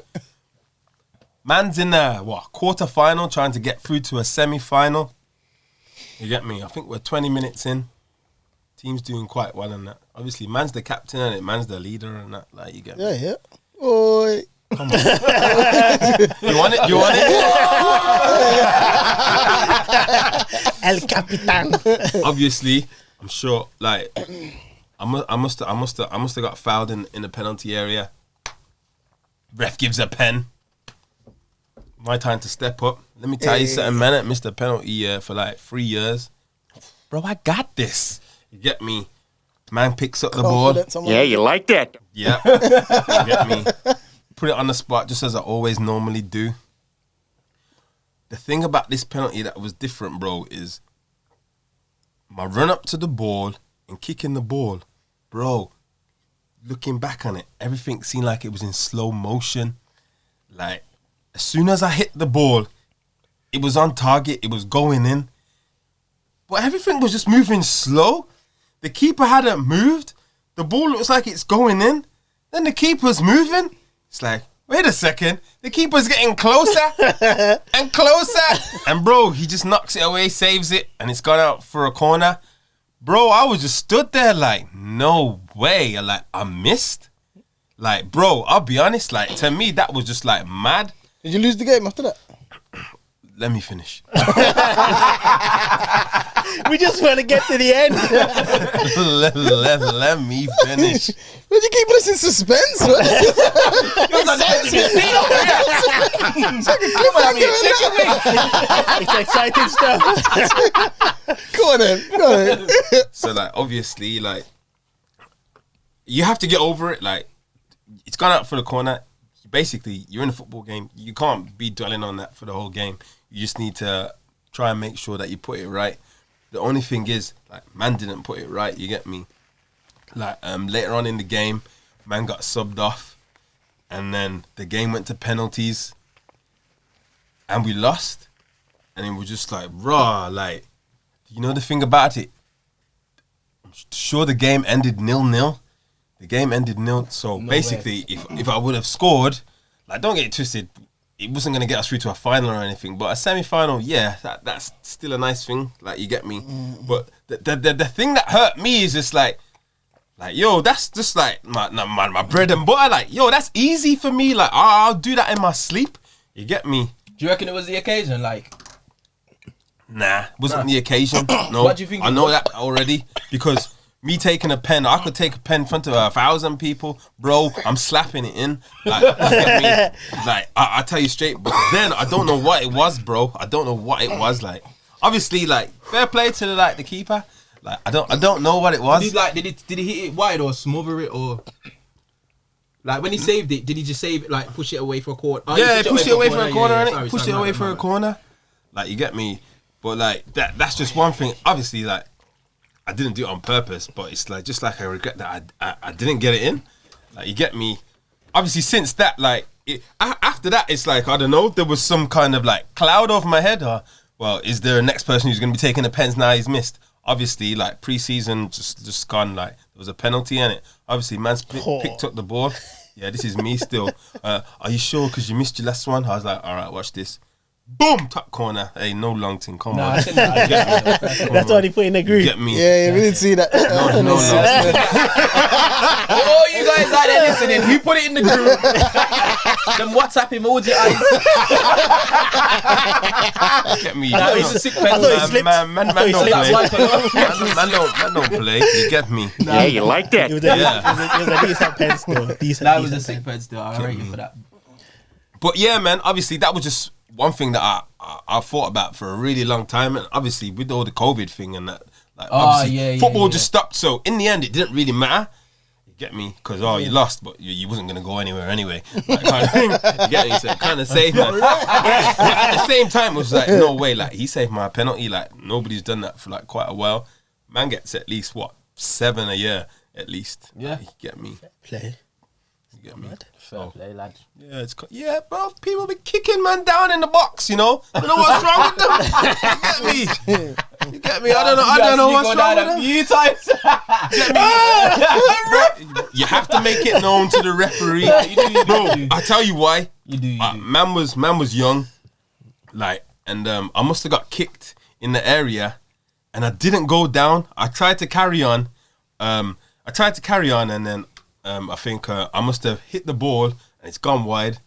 S3: Man's in a quarter final trying to get through to a semi-final. You get me? I think we're 20 minutes in. Team's doing quite well in that. Obviously, man's the captain and man's the leader and that. Like, you get me?
S1: Yeah. Oi.
S3: Come on. You want it?
S4: El Capitan.
S3: Obviously, I'm sure. Like, I must have got fouled in the penalty area. Ref gives a pen. My time to step up. Let me tell you something, man. I missed a penalty for like 3 years. Bro, I got this. You get me? Man picks up the ball.
S5: Yeah, you like that.
S3: Yeah. You get me? Put it on the spot just as I always normally do. The thing about this penalty that was different, bro, is my run up to the ball and kicking the ball. Bro, looking back on it, everything seemed like it was in slow motion. Like, as soon as I hit the ball, it was on target, it was going in. But everything was just moving slow. The keeper hadn't moved. The ball looks like it's going in. Then the keeper's moving. It's like, wait a second. The keeper's getting closer and closer. And bro, he just knocks it away, saves it, and it's gone out for a corner. Bro, I was just stood there like, no way. Like, I missed. Like, bro, I'll be honest. Like, to me, that was just like mad.
S1: Did you lose the game after that?
S3: Let me finish.
S4: We just want to get to the end.
S3: let me finish.
S1: Why'd you keep us in suspense? Man?
S4: It's exciting stuff.
S1: Go on then.
S3: So, like, obviously, like, you have to get over it. Like, it's gone out for the corner. Basically, you're in a football game. You can't be dwelling on that for the whole game. You just need to try and make sure that you put it right. The only thing is, like, man didn't put it right. You get me? Like, later on in the game, man got subbed off, and then the game went to penalties, and we lost. And it was just like, raw. Like, you know the thing about it? I'm sure the game ended 0-0. The game ended 0. So basically, if I would have scored, like, don't get it twisted, it wasn't going to get us through to a final or anything. But a semi-final, yeah, that's still a nice thing. Like, you get me? But the thing that hurt me is just like, yo, that's just like my bread and butter. Like, yo, that's easy for me. Like, I'll do that in my sleep. You get me?
S2: Do you reckon it was the occasion? Like,
S3: nah, wasn't the occasion. No,
S2: What do you think
S3: I
S2: it
S3: know
S2: was?
S3: that already because me taking a pen, I could take a pen in front of 1,000 people, bro. I'm slapping it in. Like, you get me? Like, I tell you straight. But then I don't know what it was, bro. I don't know what it was. Like, obviously, like, fair play to the keeper. Like, I don't know what it was.
S2: did he hit it wide or smother it or? Like, when he saved it, did he just save it, like, push it away for a corner? Oh,
S3: Yeah, push it away for a corner, innit?
S2: Sorry,
S3: Push it away for a corner. Like, you get me? But, like, that's just one thing. Obviously, like, I didn't do it on purpose, but it's like, just like I regret that I didn't get it in. Like, you get me? Obviously, since that, like, after that, it's like, I don't know, there was some kind of, like, cloud over my head. Or, well, is there a next person who's going to be taking the pens now he's missed? Obviously, like, pre-season just gone, like, there was a penalty in it. Obviously, man's picked up the ball. Yeah, this is me still. Are you sure? Because you missed your last one. I was like, all right, watch this. Boom, top corner. Hey, no long thing. Come on.
S4: That's what he put in the group.
S3: Get me?
S1: Yeah, we didn't see that.
S3: No.
S2: Oh, you guys out there listening, who put it in the group? Them WhatsApp emoji eyes.
S3: Get me?
S2: Nah, it's a sick pen.
S4: I thought he slipped.
S3: Man
S4: I thought he
S3: don't
S4: slipped.
S3: play. Man don't play. You get me?
S5: Yeah, you like that.
S4: It was a decent pen still.
S2: That was a sick pen still. I rate you for that.
S3: But yeah, man, obviously that was just one thing that I thought about for a really long time. And obviously with all the COVID thing and that, like, obviously football just stopped. So in the end, it didn't really matter. You get me? Because, you lost, but you wasn't going to go anywhere anyway. Like, kind of thing. You get me? So kind of safe, man. At the same time, it was like, no way. Like, he saved my penalty. Like, nobody's done that for, like, quite a while. Man gets at least, 7 a year, at least.
S2: Yeah.
S3: You get me?
S4: Play.
S3: You get me?
S2: Fair play, lad.
S3: Yeah, bro. People be kicking man down in the box. You know what's wrong with them. You get me? I don't know what's wrong with them.
S2: A few times.
S3: You have to make it known to the referee.
S2: You do.
S3: Bro, I tell you why.
S2: You do.
S3: Man was young, like, and I must have got kicked in the area, and I didn't go down. I tried to carry on. And then I think I must have hit the ball, and it's gone wide.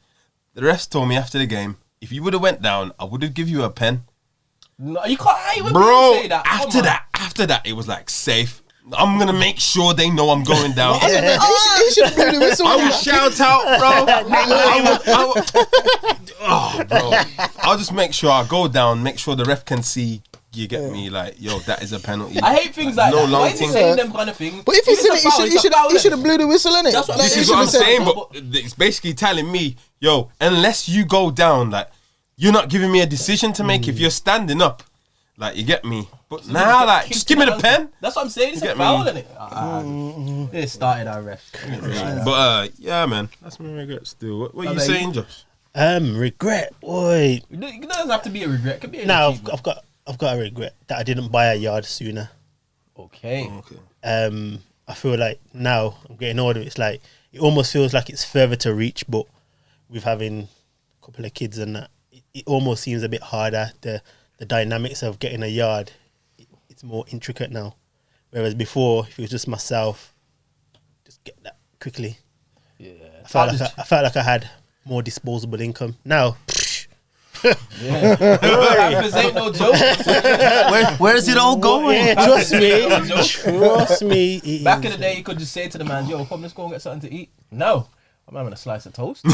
S3: The refs told me after the game, if you would have went down, I would have give you a pen.
S2: No, you can't. I even
S3: Bro,
S2: say that.
S3: after that, it was like safe. I'm gonna make sure they know I'm going down.
S1: He should blow the whistle.
S3: I will shout out, bro. Bro. I'll just make sure I go down, make sure the ref can see. You get me? Like, yo, that is a penalty.
S2: I hate things like
S3: No
S2: that.
S3: long
S2: Why is he
S3: thing.
S2: saying them kind of things?
S1: But if he's in it, he should have blew the whistle, innit?
S2: That's what
S3: This is what I'm saying, but it's basically telling me, yo, unless you go down, like, you're not giving me a decision to make if you're standing up. Like, you get me? But now, like, just give me the pen.
S2: That's what I'm saying. It's a
S3: get
S2: foul,
S3: me?
S2: innit? It started our ref.
S3: But, yeah, man. That's my regret still. What are you
S2: Okay.
S3: saying, Josh?
S4: Regret. Boy.
S2: It doesn't have to be a regret. It could be an
S4: Now
S2: achievement.
S4: I've got a regret that I didn't buy a yard sooner.
S2: Okay.
S4: I feel like now I'm getting older. It's like it almost feels like it's further to reach, but with having a couple of kids and that, it almost seems a bit harder. The dynamics of getting a yard, it's more intricate now. Whereas before, if it was just myself, just get that quickly.
S2: Yeah.
S4: I felt like I had more disposable income. Now,
S2: Rappers ain't no joke.
S3: Where is it all going?
S4: yeah, trust me. it
S2: Back in
S4: is.
S2: the day, you could just say to the man, yo, come, let's go and get something to eat. No. I'm having a slice of toast.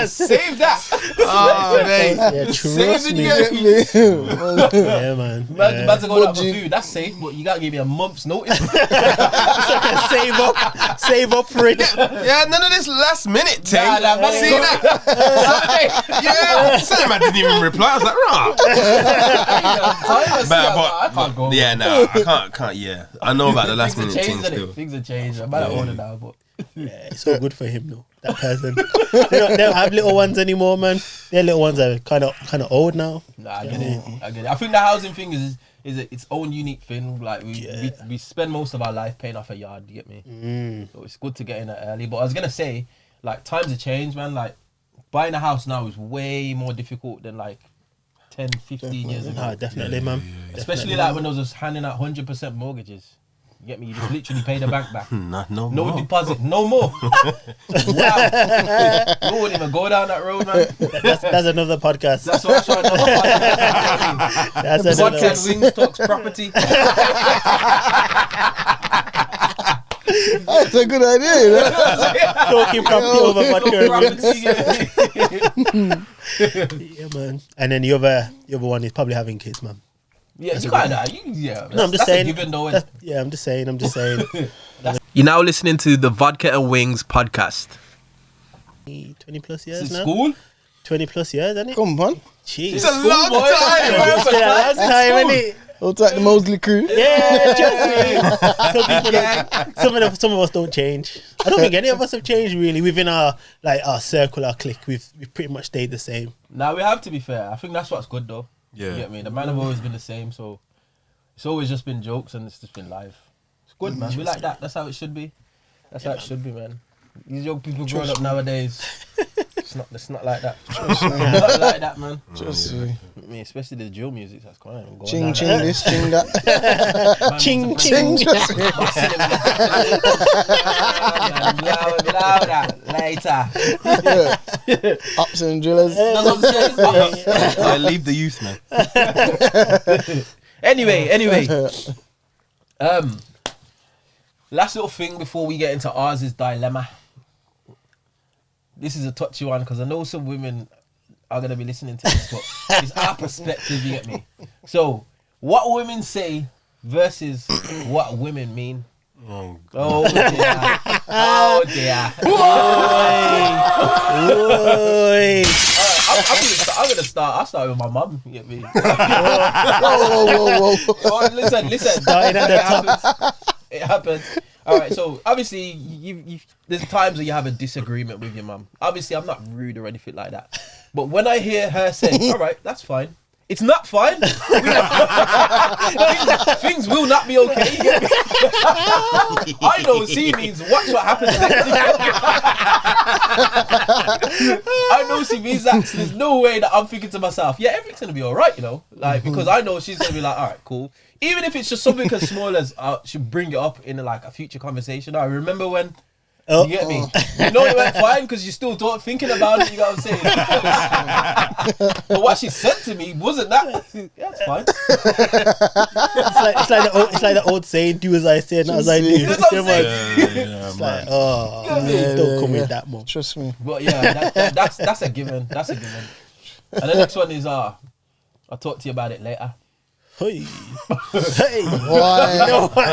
S2: Save that.
S3: Oh, mate.
S4: Yeah,
S2: Save
S4: trust
S2: it,
S4: me.
S2: you get me?
S4: Yeah, man.
S2: Man, about to go out for
S1: Budgie.
S2: food. That's safe, but you gotta give me a month's notice.
S4: Save up for it.
S3: Yeah, none of this last minute thing.
S2: Nah, man,
S3: See that? Yeah, some man didn't even reply. I was like,
S2: I can't go.
S3: yeah, no, I can't. Yeah, I know about the last minute thing still.
S2: Things have changed. I'm about to order now, but
S4: Yeah, it's all good for him though. That person. They don't have little ones anymore, man. Their little ones are kind of old now.
S2: nah, I get it. I think the housing thing is its own unique thing. Like we spend most of our life paying off a yard. You get me? So it's good to get in it early. But I was gonna say, like, times have changed, man. Like, buying a house now is way more difficult than like 10, 15 years ago.
S4: Nah, definitely, man.
S2: Especially like when I was just handing out 100% mortgages. You get me? You just literally pay the bank back.
S3: No
S2: No
S3: more.
S2: deposit, no more. Wow. No one even go down that road, man.
S4: That's another podcast.
S2: That's what I'm trying to know.
S4: That's
S2: Vodka
S4: another.
S2: and Wings talks property.
S1: That's a good idea, you know?
S4: Talking property over vodka.
S2: Property, yeah.
S4: Yeah, man. And then the other one is probably having kids, man.
S2: Yeah, you kind of. Yeah,
S4: No, I'm just
S2: that's
S4: saying.
S2: a given, though,
S4: that's- yeah, I'm just saying.
S2: You're now listening to the Vodka and Wings podcast.
S4: 20 plus years
S2: Since
S4: now.
S2: school?
S4: 20 plus years, isn't it?
S1: Come on.
S4: Jeez.
S3: It's a long
S2: boy.
S3: time.
S4: It's been a long time, innit?
S1: Looks like the Mosley crew.
S4: Yeah, trust me. Some of us don't change. I don't think any of us have changed really within our circle, our clique. We've pretty much stayed the same.
S2: Now we have to be fair. I think that's what's good though.
S3: Yeah.
S2: You get me? The man have always been the same, so it's always just been jokes and it's just been life. It's good, man. We like that. That's how it should be. That's how it should be, man. These young people growing up nowadays, it's not like that. It's not like that, man.
S1: Just
S2: I mean, especially the drill music that's going on.
S1: ching ching this, ching that.
S4: Ching,
S1: Ching.
S2: Louder, later.
S1: Yeah. Ups and drillers.
S2: That's what I'm saying.
S3: I leave the youth, man.
S2: Anyway. Last little thing before we get into ours is dilemma. This is a touchy one because I know some women are going to be listening to this, but it's our perspective, you get me? So, what women say versus what women mean.
S3: Oh,
S2: Oh dear. Oh dear.
S4: Oi.
S2: I'm gonna start. I'll start with my mum. You get me?
S1: Whoa.
S2: Oh, listen.
S4: Starting at the top.
S2: It happens. All right. So obviously, you there's times where you have a disagreement with your mum. Obviously, I'm not rude or anything like that. But when I hear her say, "All right, that's fine," it's not fine. things will not be okay. You get me? I know C means watch what happens next. I know she means that. So there's no way that I'm thinking to myself, yeah, everything's gonna be alright, you know, like because I know she's gonna be like, alright, cool. Even if it's just something as small as she'll bring it up in like a future conversation. I remember when. You get me? You know it went fine because you still thinking about it, you know what I'm saying? But what she said to me wasn't that. Yeah, it's fine.
S4: It's like the old saying, do as I say, not as I do.
S2: That's what I'm saying.
S4: It's like, don't come with that, man.
S1: Trust me.
S2: But yeah, that's a given. That's a given. And the next one is I'll talk to you about it later.
S4: Hey.
S1: Why?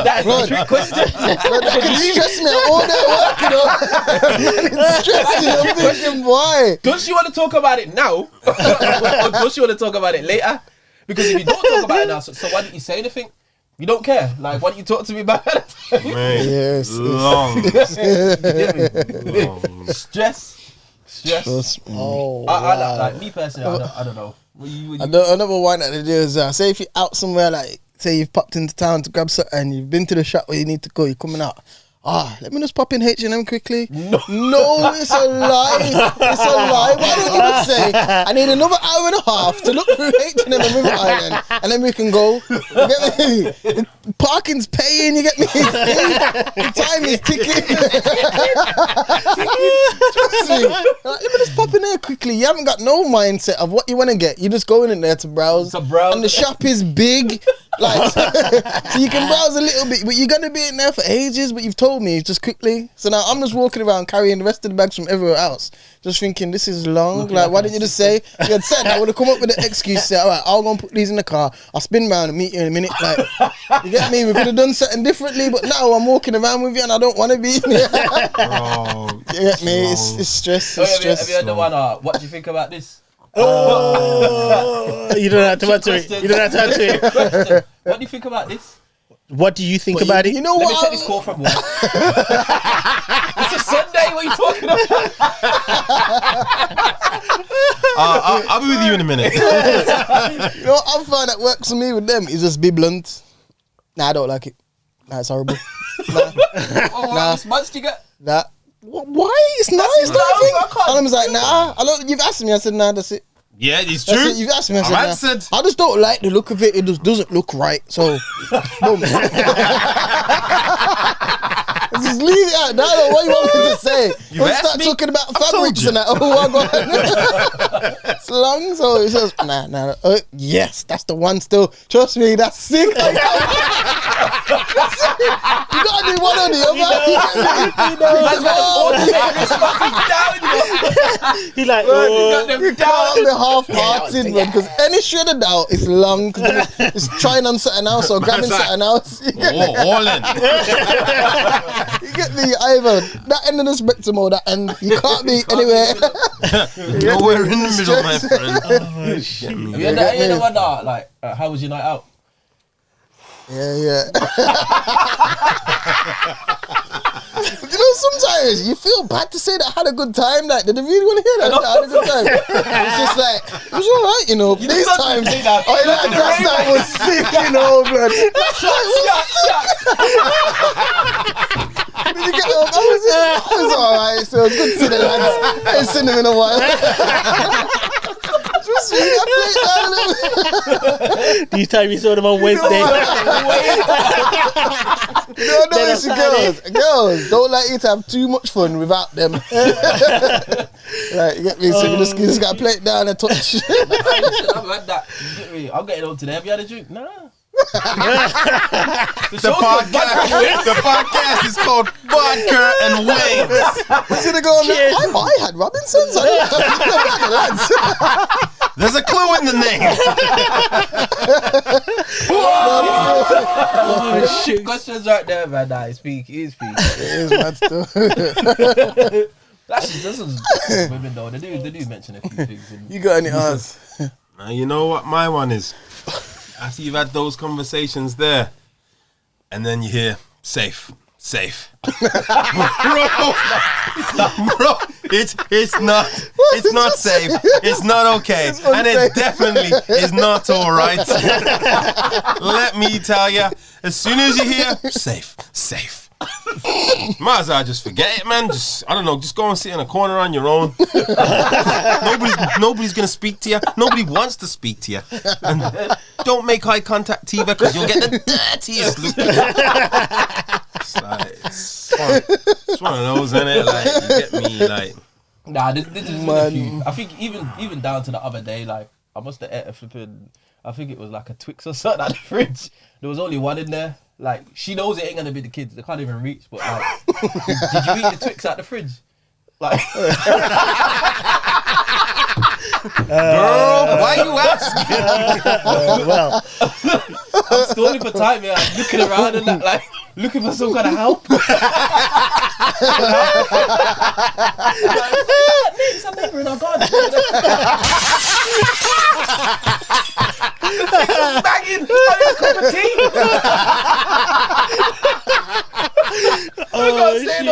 S2: That is a trick question.
S1: Bro, that can stress me all day work, you know. It's stressing. I'm thinking, why?
S2: Does she want to talk about it now, or does she want to talk about it later? Because if you don't talk about it now, so why didn't you say anything? You don't care. Like, why don't you talk to me about it?
S3: Mate,
S1: Yes.
S3: long.
S2: Stress.
S1: Trust me.
S4: Oh,
S2: I like me personally. I don't know.
S1: Another one that they do is say if you're out somewhere, like say you've popped into town to grab something and you've been to the shop where you need to go, you're coming out. Let me just pop in H&M quickly. No, it's a lie. It's a lie. Why don't you just say, I need another hour and a half to look through H&M and River Island, and then we can go. You get me? Parking's paying, you get me? The time is ticking. Trust me. Let me just pop in there quickly. You haven't got no mindset of what you want to get. You're just going in there to browse. And the shop is big. Like, so you can browse a little bit, but you're going to be in there for ages, but you've told me just quickly. So now I'm just walking around carrying the rest of the bags from everywhere else, just thinking this is long. Like, why didn't you just say, you had said I would have come up with an excuse, say, all right, I'll go and put these in the car, I'll spin round and meet you in a minute. Like, you get me? We could have done something differently, but now I'm walking around with you and I don't want to be in here.
S3: Bro,
S1: You get me? It's stress. It's stress.
S2: Have you heard the one? What do you think about this?
S4: Oh, you don't have to answer it. You don't have to answer it.
S2: Question. What do you think about this?
S4: What do you think about it?
S1: You know
S2: Let me
S1: what?
S2: take this call from work. It's a Sunday. What are you talking about?
S3: I'll be with you in a minute.
S1: You know what I find that works for me with them is just be blunt. Nah, I don't like it. Nah, it's horrible.
S2: How much do you get?
S1: Nah. Why? It's nice.
S2: I can't
S1: And I was like, nah. You've asked me. I said, nah, that's it.
S3: Yeah, it's
S1: That's
S3: true.
S1: it. You've asked me. I said,
S3: I've
S1: nah.
S3: answered.
S1: I just don't like the look of it. It just doesn't look right. So, boom. Just leave it out. Now, what you want me to say? Don't
S3: asked
S1: start
S3: me.
S1: talking about
S3: I've told
S1: fabrics
S3: you.
S1: and that. Oh, I got it's long, so it's just nah. Yes, that's the one. Still, trust me, that's sick. You gotta do one or the other.
S4: He like,
S1: You can't be half-hearted, man, because any shred of doubt is long. Cause it's trying on something else or grabbing
S3: like-
S1: something else.
S3: All in.
S1: You get me? Either that end of the spectrum or that end. You can't be anywhere.
S3: Nowhere in the middle, my friend.
S2: Have you heard the one? Like, how was your night out?
S1: Yeah. You know, sometimes you feel bad to say that I had a good time. Like, did they really want to hear that? I had a good time. It's just like, it was alright, you know. These times, that was sick, you know, blood. Did you get home? I was alright, so it's good to see the lads. I ain't seen them in a while. Just me, I played down a little bit.
S4: these time you saw them on Wednesday.
S1: No, it's girls don't like you to have too much fun without them. Like, you get me? So you just gotta play it down and touch.
S2: I've had that. You get me? I'm getting home today. Have you had a drink? Nah.
S3: The podcast is called Vodka and Wings.
S1: What's gonna go on there? I had Robinsons.
S3: There's a clue in the name.
S2: Oh shit! Questions right there, man. Nah, he's speak.
S1: It is mad stuff.
S2: That's women though. They do mention a few things.
S1: You got any odds?
S3: Now, you know what my one is? After you've had those conversations there, and then you hear safe. safe. bro, it's not safe. It's not okay, and it definitely is not all right. Let me tell you, as soon as you hear safe. Might as well just forget it, man. I don't know, just go and sit in a corner on your own. Nobody's gonna speak to you. Nobody wants to speak to you. And don't make eye contact either, because you'll get the dirtiest look. It's one of those, isn't it? Like, you get me, like.
S2: Nah, this is been a few. I think even down to the other day, like, I must have ate a flipping, I think it was like a Twix or something at the fridge. There was only one in there. Like, she knows it ain't gonna be the kids. They can't even reach. But like, did you eat the Twix out the fridge? Like,
S3: Girl, why you asking?
S4: Well,
S2: I'm stalling for time, yeah. I'm looking around and that, like, looking for some kind of help. Like, Nick's a neighbour in our garden. Banging, having a cup of tea.
S4: oh shit!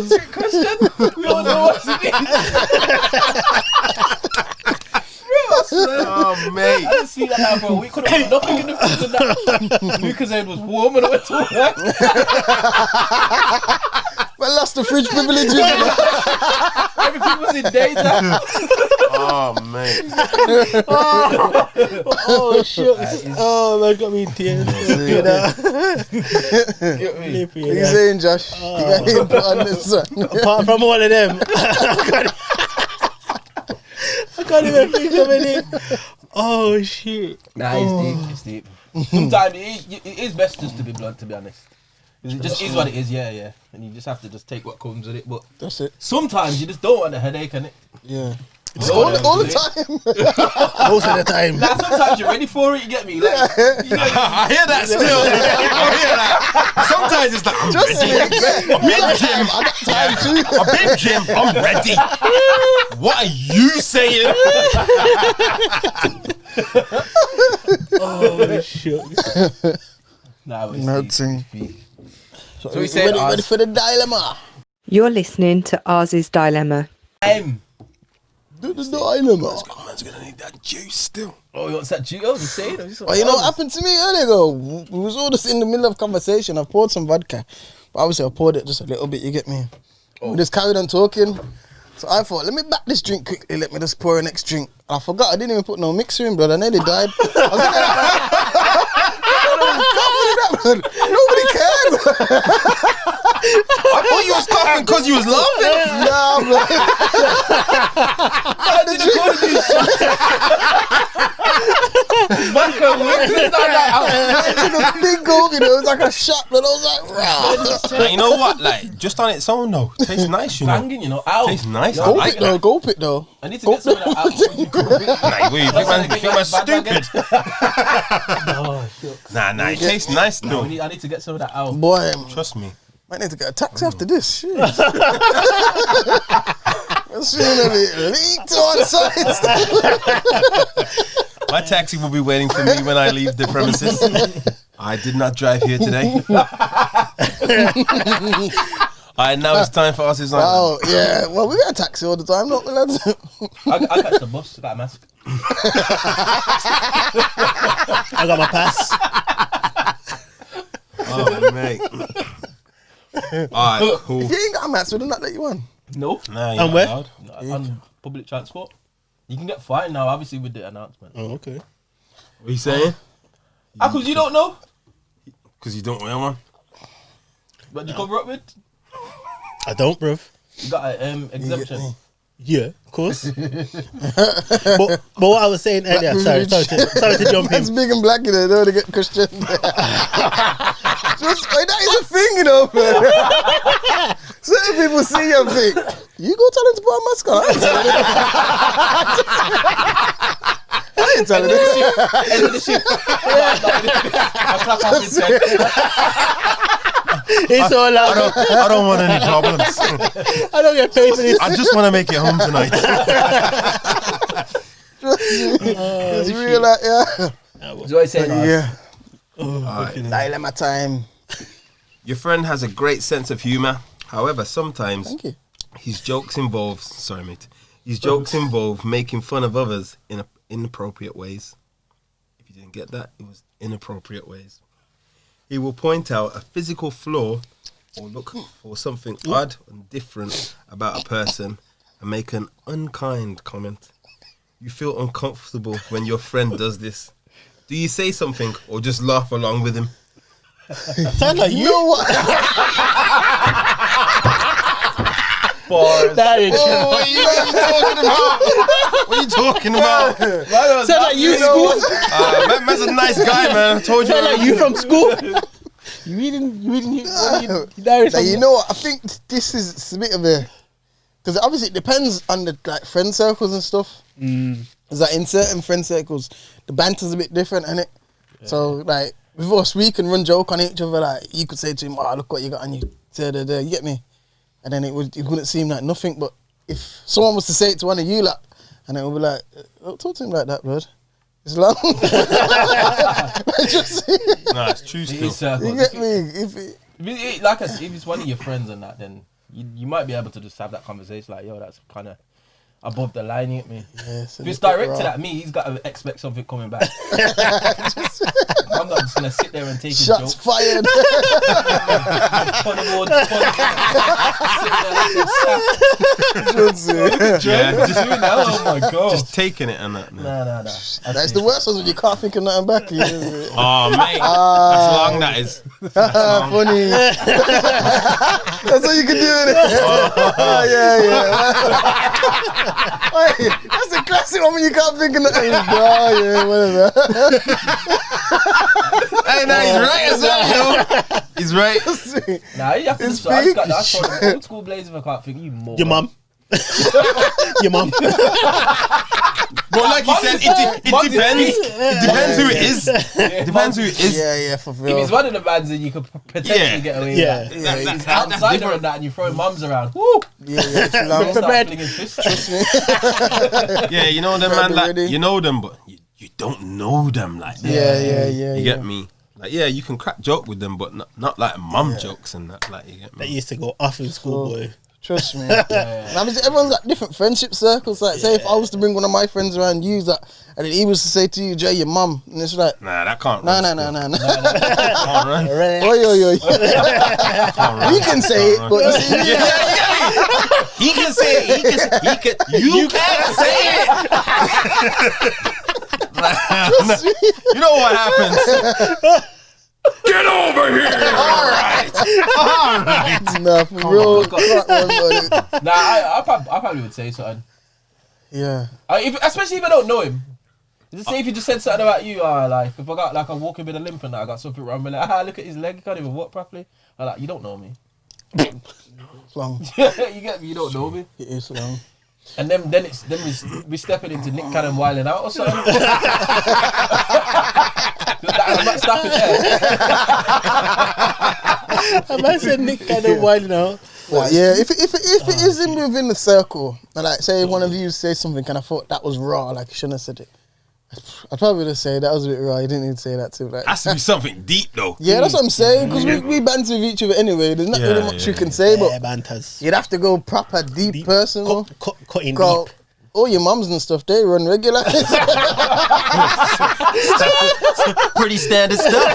S2: Trick question. We all know what it is.
S3: Oh, mate.
S2: I didn't see that now for a week. Couldn't put nothing in the fridge and that. Lucas' head was warm and I went to work.
S1: But lost the fridge privileges.
S2: Everything was in danger.
S3: Oh, mate.
S4: Oh shit! Oh man, got me in tears. You know?
S1: What are you saying, Josh? You got input on this one.
S4: Apart from all of them, I can't even think of any. Oh shit!
S2: Nah, it's deep. Sometimes it is best just to be blunt, to be honest. It just is what it is, yeah. And you just have to just take what comes with it. But
S1: That's it.
S2: sometimes you just don't want a headache, innit?
S1: Yeah. All the time.
S4: Most of the time.
S2: Nah, sometimes you're ready for it, you get me? Like, you know,
S3: I hear that still. I hear that. Sometimes it's like, I'm ready. I'm in gym. I'm ready. What are you saying?
S4: Oh shit!
S2: nah, but it's
S1: No
S2: deep.
S1: thing.
S2: So we said
S1: ready for the dilemma.
S6: You're listening to Ars's Dilemma.
S1: Do the dilemma.
S3: Man's gonna need that juice still.
S2: Oh, you want that juice? Oh, you saying?
S1: Oh, you know what happened to me earlier ago? We was all just in the middle of conversation. I poured some vodka. But obviously I poured it just a little bit, you get me? We just carried on talking. So I thought, let me back this drink quickly. Let me just pour a next drink. I forgot I didn't even put no mixer in, brother. I nearly died. Nobody cared.
S3: I thought you was coughing because you was laughing.
S1: Nah, bro. It was a big gulp, you know. It was like a shot, but I was like, rah.
S3: Like, you know what? Like, just on its own though, tastes nice, you know.
S2: Banging, you know. Ow.
S3: Tastes nice. I
S1: Gulp
S3: like
S1: it though,
S3: that.
S1: gulp it though.
S2: I need to get some of that out.
S3: Nah, wait, you think man's stupid?
S4: Oh shit!
S3: Nah, it tastes nice
S2: No,
S3: though.
S2: I need to get some of that out.
S1: Boy,
S3: Trust me.
S1: I need to get a taxi after this. Shit. I'm feeling a bit leaked on the sides.
S3: My taxi will be waiting for me when I leave the premises. I did not drive here today. Alright, now it's time for us.
S1: Oh, yeah. Well, we get a taxi all the time, don't we, lads?
S2: I catch the bus, got a mask.
S4: I got my pass.
S3: Oh, mate. Alright, cool.
S1: If you ain't got a mask, we do not let you on.
S2: No.
S3: Nah,
S4: And
S3: you're
S4: where?
S3: allowed.
S2: On public transport. You can get fined now, obviously, with the announcement.
S4: Oh okay.
S3: What are you saying?
S2: How come you don't know?
S3: Because you don't wear one?
S2: What you cover up with?
S4: I don't, bruv.
S2: You got an exemption.
S4: Yeah, of course. but what I was saying earlier, sorry to jump
S1: That's
S4: in.
S1: big and black, you know, they don't get Christian. Just, like, that is a thing, you know, man. Certain people see your thing. You go tell them to put a mask on. I ain't telling them.
S2: End of the shift. I clap off his head.
S4: It's all loud.
S3: I don't want any problems.
S4: I don't get paid for this.
S3: I just want to make it home tonight.
S1: It's real, like, yeah.
S2: So I said,
S1: Yeah. Dilemma time.
S3: Your friend has a great sense of humor. However, sometimes
S1: Thank you.
S3: his jokes involve. Sorry, mate. His jokes involve making fun of others in inappropriate ways. If you didn't get that, it was inappropriate ways. He will point out a physical flaw or look for something odd and different about a person and make an unkind comment. You feel uncomfortable when your friend does this. Do you say something or just laugh along with him?
S4: Sound like
S1: You know what?
S4: That is
S3: What are you talking about?
S4: sound like you school.
S3: Man's a nice guy, man. I told you.
S4: Sound like you from school. You reading diary
S1: Like, you know what? I think this is it's a bit of a because obviously it depends on the like friend circles and stuff. It's like in certain friend circles, the banter's a bit different, innit? Yeah. So like with us, we can run joke on each other. Like you could say to him, "Oh, look what you got on you." You get me? And then it wouldn't seem like nothing. But if someone was to say it to one of you, like, and it would be like, "Don't talk to him like that, blood. It's long."
S3: No, it's true still.
S1: You get me?
S2: If it's one of your friends and that, then you might be able to just have that conversation like, yo, that's kind of above the line, you get me?
S1: Yeah,
S2: if it's directed at me, he's got to expect something coming back. I'm not just going to sit there and take his
S1: Shots
S2: joke.
S1: fired.
S2: Oh my god.
S3: Just taking it and that.
S2: No.
S1: That's the worst one when you can't think of nothing back.
S3: Oh, mate. That's long, that is.
S1: Funny. That's all you can do with it. Yeah. Hey, that's the classic one when you can't think of nothing. Oh, yeah, whatever.
S3: Hey, no, he's right as well, yo. He's right.
S2: Nah, you have to just
S1: big.
S2: that's for the old school blades if I can't think you more.
S4: Your mum. Your mum.
S3: But like you said, it depends. It depends who it is. Depends who it is.
S1: Yeah, for
S2: If
S1: real.
S2: it's one of the bands, then you could potentially get away with that. If it's outsider and that, and you throw mums around. Woo!
S1: Yeah, it's long.
S2: You'll start flinging fists.
S3: Yeah, you know them, man. Like,
S1: Ready.
S3: you know them, but you don't know them like that.
S1: Yeah.
S3: You get me? Like, yeah, you can crack joke with them, but not like mum jokes and that. Like, you get
S4: That
S3: me?
S4: used to go off in school, boy.
S1: Trust me. I mean, everyone's got different friendship circles. Like, say if I was to bring one of my friends around you, that, and then he was to say to you, Jay, your mum, and it's like,
S3: Nah, that can't.
S1: no.
S3: Can't run.
S1: Oi. He can say it, but you see,
S3: He can say it. You can't say it. You know what happens? Get over here! All right.
S1: nah, for real.
S2: Nah, I probably would say something.
S1: Yeah.
S2: Especially if I don't know him. Just say if he just said something about you, like if I got like I'm walking with a limp and I got something wrong, like look at his leg, he can't even walk properly. I'm like, you don't know me.
S1: It's long.
S2: You get me? You don't know me.
S1: It is long.
S2: And then we stepping into Nick Cannon wilding out or something. I'm not stopping there.
S4: I might say Nick kind of winding out.
S1: But yeah, if it is in within the circle, and like say one of you say something and I thought that was raw, like you shouldn't have said it, I'd probably just say that was a bit raw. You didn't need to say that too. Like,
S3: Has to be something deep though.
S1: yeah, that's what I'm saying, because we banter with each other anyway. There's not really much you can say,
S4: Yeah,
S1: but
S4: banters.
S1: you'd have to go proper deep personal.
S4: Cutting
S1: Go,
S4: deep.
S1: all your mums and stuff, they run regular.
S3: Pretty standard stuff.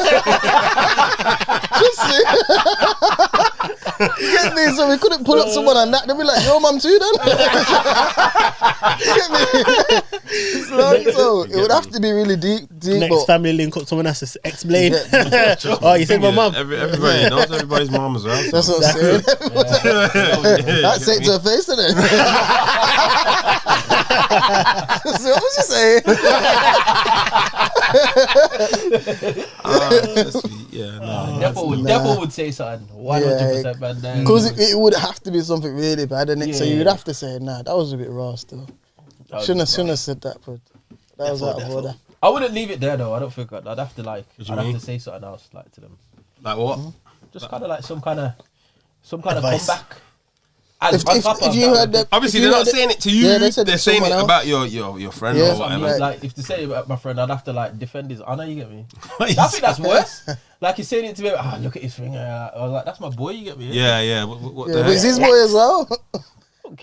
S1: You get me? So we couldn't pull up someone on that. They'd be like, your mum too then? You get me? It's long, so it would have to be really deep.
S4: Next
S1: But
S4: family link up, someone has to explain.
S1: Yeah.
S4: Oh, you said my mum.
S3: Everybody knows everybody's mom as well.
S1: that's what I'm saying. That's it to her face, isn't it? So what was you saying?
S2: Defo would say something. 100%, man.
S1: Because it would have to be something really bad, and so you'd have to say, nah, that was a bit raw still. Shouldn't have said that, but that was out of order.
S2: I wouldn't leave it there though. I don't think I'd have to have to say something else like to them.
S3: Like what?
S2: Just kind of like some kind of
S4: Advice.
S2: comeback. And
S1: If,
S2: on
S1: if,
S2: top
S1: if
S2: of
S1: you
S2: that,
S1: heard that,
S3: Obviously,
S1: if you
S3: they're not
S1: heard
S3: saying it to you.
S1: Yeah, they said
S3: they're
S1: it to
S3: saying it
S1: someone
S3: about your friend
S1: Yeah,
S3: or whatever.
S1: right.
S2: like if to say it about my friend, I'd have to like defend his honor. You get me? I think that's worse. Like he's saying it to me. Look at his finger. I was like, that's my boy. You get me?
S3: Yeah. What
S1: Yeah,
S3: the
S1: but it's
S3: heck?
S1: his boy as well.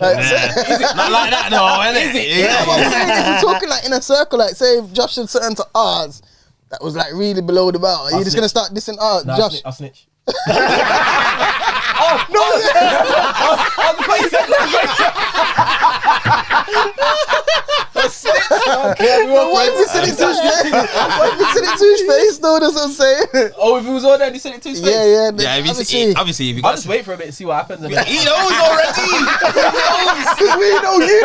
S1: Like,
S3: Not like that, no, is it?
S1: yeah, but I'm saying if you're talking like in a circle, like say if Josh had something to ours that was like really below the belt, are you just gonna start dissing
S2: Nah,
S1: Josh?
S2: I'll snitch.
S1: Why did we send it to his face? Why did we send it to his face though? That's what I'm saying.
S2: Oh, if he was on there, he sent it to his face.
S1: Yeah.
S3: Yeah, obviously, if you
S2: I'll
S3: got
S2: just wait for a bit and see what happens. And then,
S3: he knows already.
S1: Because we know you.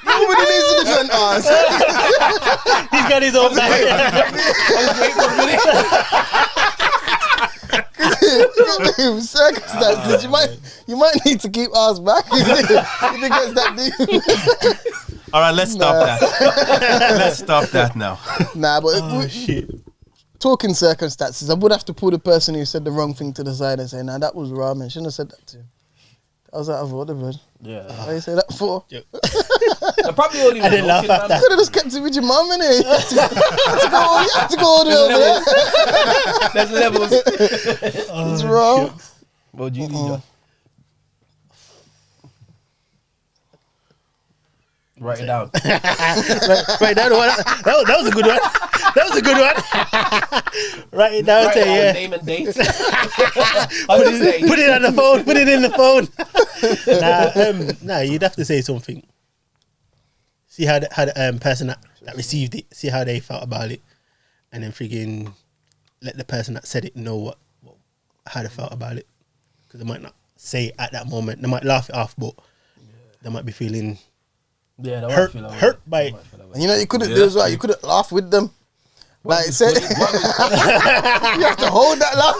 S1: Nobody needs to defend us.
S4: He's got his own back.
S1: Circumstances, you might need to keep ours back if it gets that deep.
S3: All right, let's stop that. Let's stop that now.
S1: Nah, but
S4: Shit.
S1: talking circumstances, I would have to pull the person who said the wrong thing to the side and say, nah, that was wrong, man. Shouldn't have said that to him. That was out of order, man.
S2: yeah.
S1: Why you say that for?
S2: I probably only
S4: I didn't laugh at that.
S1: Could have just kept it with your mum, innit? You had to go all the way over there.
S2: There's levels.
S1: It's wrong.
S2: What do you need, Josh? Write it down.
S4: Right, that was a good one. That was a good one. Write it down.
S2: Write
S4: Say,
S2: it down,
S4: yeah.
S2: name and date.
S4: Put it on the phone. Put it in the phone. Nah, you'd have to say something. See how the person that received it, see how they felt about it, and then freaking let the person that said it know how they felt about it, because they might not say it at that moment. They might laugh it off, but they might be feeling
S2: Yeah, that
S4: hurt by it.
S1: And you know, you couldn't do as well. You couldn't laugh with them. Like, say, you have to hold that laugh.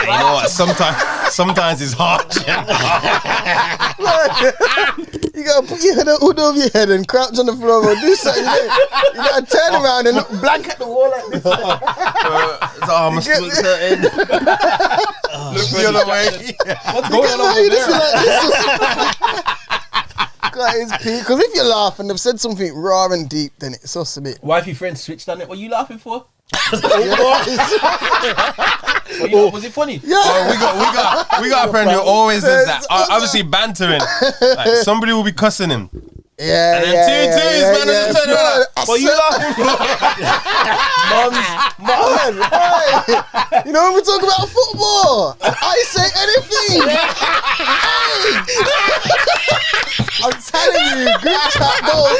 S3: You know what? Sometimes it's hard.
S1: You gotta put your head hood over your head and crouch on the floor or do something. You gotta turn around and look blank at the wall like this.
S3: His arm is still turning. Look the other way.
S2: What's going on over there?
S1: Because if you laugh and they've said something raw and deep, then it's just a bit.
S2: Wifey friend switched on it. What are you laughing for? Was it funny?
S1: Yeah.
S3: Oh, we got a friend who always does that. Obviously bantering. Like somebody will be cussing him.
S1: Yeah,
S3: And then two, man, just turn around.
S1: What you laughing for? Man, hey, you know when we talk about football and I say anything, I'm telling you, group chat goes.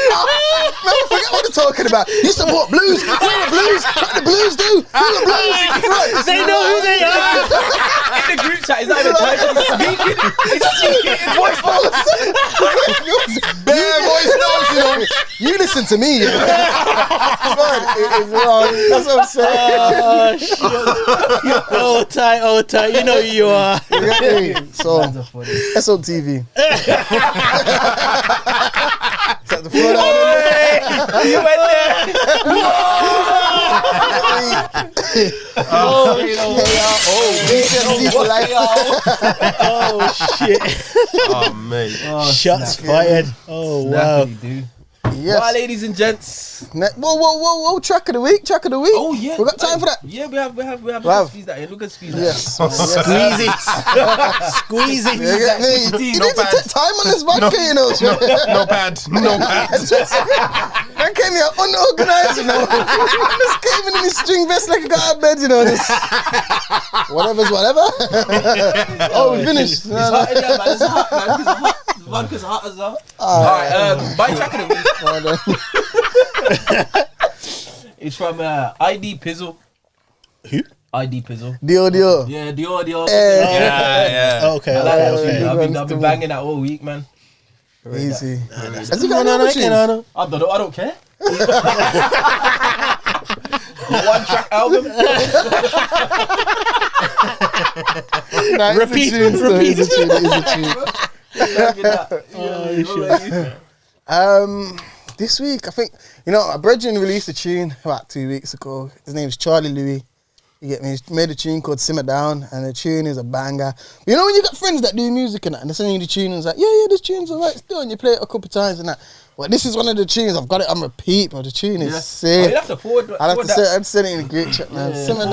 S1: Man, forget what they're talking about. You support Blues? Who are the Blues? What the Blues do? Who are the Blues? Right.
S4: They know who they are.
S2: In the group chat, is not even trying to speak it. It's speaking in voice
S1: Bare voice notes, you know. You listen to me, you know. Man, it is wrong. That's what I'm saying.
S4: Oh, tight. You know who you are.
S1: You get me? So,
S2: That's a funny.
S1: SOTV. Set the floor down.
S2: You went there.
S1: PTSD for life.
S4: Oh shit!
S3: Oh, mate.
S4: Shots fired. Oh wow!
S2: Snappily, dude.
S1: Yes.
S2: Well, ladies and gents.
S1: Whoa. Track of the week.
S2: Oh yeah.
S1: We got time for that.
S2: Yeah, we have. We
S1: Wow.
S2: can squeeze that in. Look at squeeze that.
S1: Yes.
S4: Squeeze it. Squeeze
S1: You
S4: it.
S1: get me? You need to take time on this vodka, you know.
S3: No pad.
S1: Man came here unorganized, you know. Just came in his string vest like he got out of bed, you know. Just whatever's whatever. Oh, we finished.
S2: It's hot in there, man. It's hot, man. Vodka's hot as well. Alright, my track of the week. It's from ID Pizzle.
S4: Who?
S2: ID Pizzle.
S1: Dio.
S2: Yeah, Dio.
S3: Yeah.
S4: Okay.
S2: I like that
S1: okay.
S2: tune. I've been banging that all week, man.
S1: Easy. Has he got another tune?
S2: I don't care. One track album.
S1: Nah, it's
S4: Repeat.
S1: a tune, still. It's a tune. This week, I think, you know, a brethren released a tune about 2 weeks ago. His name's Charlie Louis. You get me? He's made a tune called Simmer Down, and the tune is a banger. You know when you got friends that do music and that, and they're sending you the tune and it's like, yeah, this tune's alright still, and you play it a couple times and that. Well, this is one of the tunes, I've got it on repeat, but the tune is sick.
S2: you have to forward.
S1: I'd have to say, I'd send it in the group chat, man. Simmer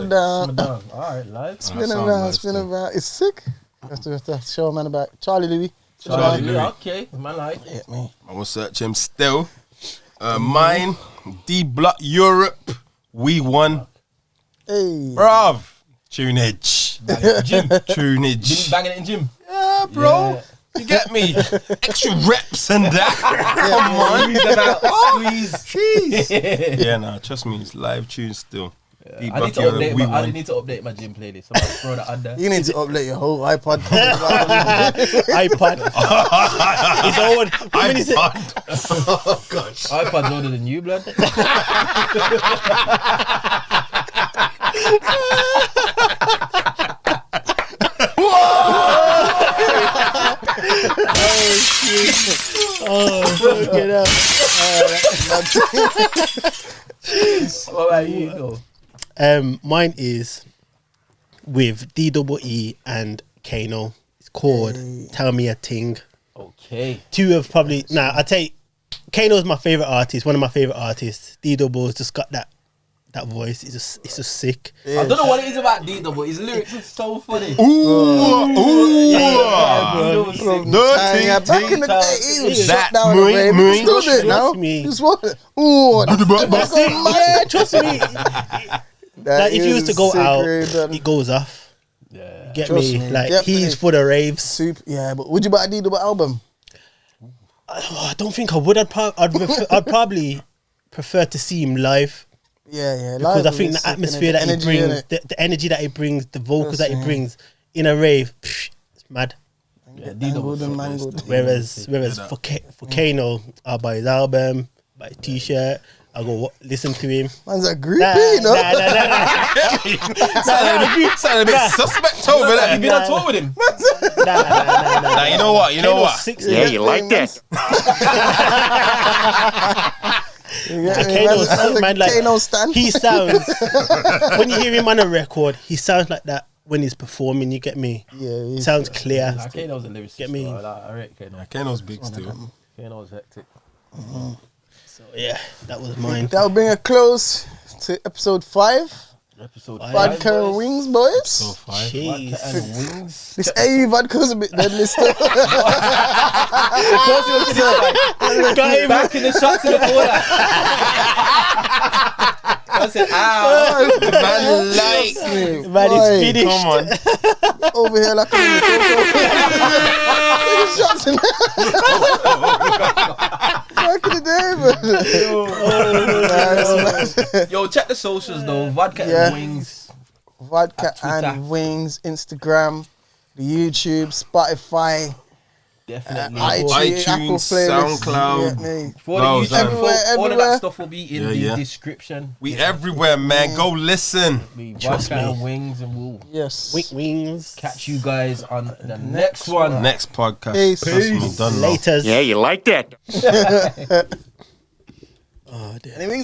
S1: down.
S2: Alright, live.
S1: Spin around. It's sick. Have to show a man about Charlie Louis.
S2: Charlie Louis. Okay, man, like.
S1: Yeah, me.
S3: I will search him still. Mine, D Block Europe. We won.
S1: Hey.
S3: Bruv. Tunage.
S2: Gym.
S3: Tunage.
S2: Banging it in gym.
S3: Yeah, bro.
S2: Yeah.
S3: You get me? Extra reps and that. Come on.
S2: Squeeze.
S3: Yeah, nah, trust me, it's live tune still. D
S2: I
S3: Block
S2: need to
S3: Europe,
S2: update.
S3: we
S2: I
S3: won.
S2: need to update my gym playlist. I'm gonna throw that under.
S1: You need to update your whole iPod.
S4: iPad. It's old. How many is it?
S3: Oh, gosh.
S2: iPad's older than you, blood.
S4: Oh, get up.
S2: What about you, though?
S4: Mine is with DEE and Kano. It's called Tell Me a Ting.
S2: Okay.
S4: Two of probably I take Kano's my favorite artist, one of my favorite artists. DEE's just got that voice. It's just sick.
S2: I don't know what it is about Dito, but his lyrics are so funny.
S3: Dirty
S1: Back in the day, he was shut
S3: That's
S1: down.
S3: me,
S1: He
S3: me.
S1: still do it now.
S4: Trust me.
S1: Just what? Ooh,
S4: That's it. Yeah, trust me. Like if you was to go out, it goes off.
S2: Yeah.
S4: Get
S1: Trust
S4: me?
S1: me,
S4: Like
S1: definitely.
S4: he's for the raves.
S1: Super, yeah, but would you buy a Dido album?
S4: I don't think I would. I'd probably prefer to see him live.
S1: Yeah.
S4: Because I
S1: live
S4: think
S1: is
S4: the
S1: sick,
S4: atmosphere
S1: innit?
S4: that he
S1: Energy,
S4: brings,
S1: innit?
S4: the energy that he brings, the vocals
S1: That's
S4: that he
S1: it.
S4: brings in a rave, it's mad.
S2: Yeah, Dito was
S1: Mangled and
S2: so
S1: mangled.
S4: Whereas for Kano, I'll buy his album, buy his t-shirt, I'll go listen to him.
S1: Man's a groupie, you know?
S3: Sound a bit suspect over
S2: You
S3: there.
S2: been on tour with him?
S3: Nah, you know what?
S5: Yeah, you like that.
S4: Kano sounds, man, like
S1: Kano stan.
S4: he sounds when you hear him on a record, he sounds like that when he's performing. You get me?
S1: Yeah, he's-
S4: Sounds clear.
S2: Nah, Kano's a lyricist.
S4: Get me?
S2: bro. I rate Kano.
S3: Kano's big still.
S2: Kano's hectic.
S4: So yeah, that was mine.
S1: That'll bring a close to episode 5.
S2: Episode
S1: Vodka
S2: 5,
S1: and
S2: boys.
S1: wings, boys.
S3: So 5.
S4: Jeez.
S2: Vodka and wings.
S1: This AU vodka's a bit deadly still.
S2: Of course he was
S4: Got him.
S2: back in the shots in the corner. I said, ow.
S3: Man, like.
S4: Man,
S1: Boy,
S4: it's finished.
S3: Come on.
S1: Over here like I'm in the cocoa. Shots in back in the day, man.
S2: Yo, check the socials though. Vodka
S1: Yeah.
S2: and wings.
S1: Vodka
S2: Twitter.
S1: and wings, Instagram, the YouTube, Spotify,
S2: Definitely.
S1: iTunes, Apple
S3: iTunes,
S1: playlist.
S3: SoundCloud.
S1: You get me?
S2: For the
S3: Bro,
S2: YouTube,
S1: everywhere,
S2: all of
S1: everywhere.
S2: that stuff will be in
S3: Yeah,
S2: the
S3: yeah.
S2: description.
S3: We everywhere, man. Go listen.
S2: We
S4: Trust
S2: Vodka
S4: me.
S2: and wings, and we'll
S1: Yes.
S4: Wings.
S2: catch you guys on the next one.
S3: Next podcast.
S1: Peace.
S3: Trust me, done now.
S4: Laters.
S5: Yeah, you like that.
S4: Oh, dear.
S1: Any wings?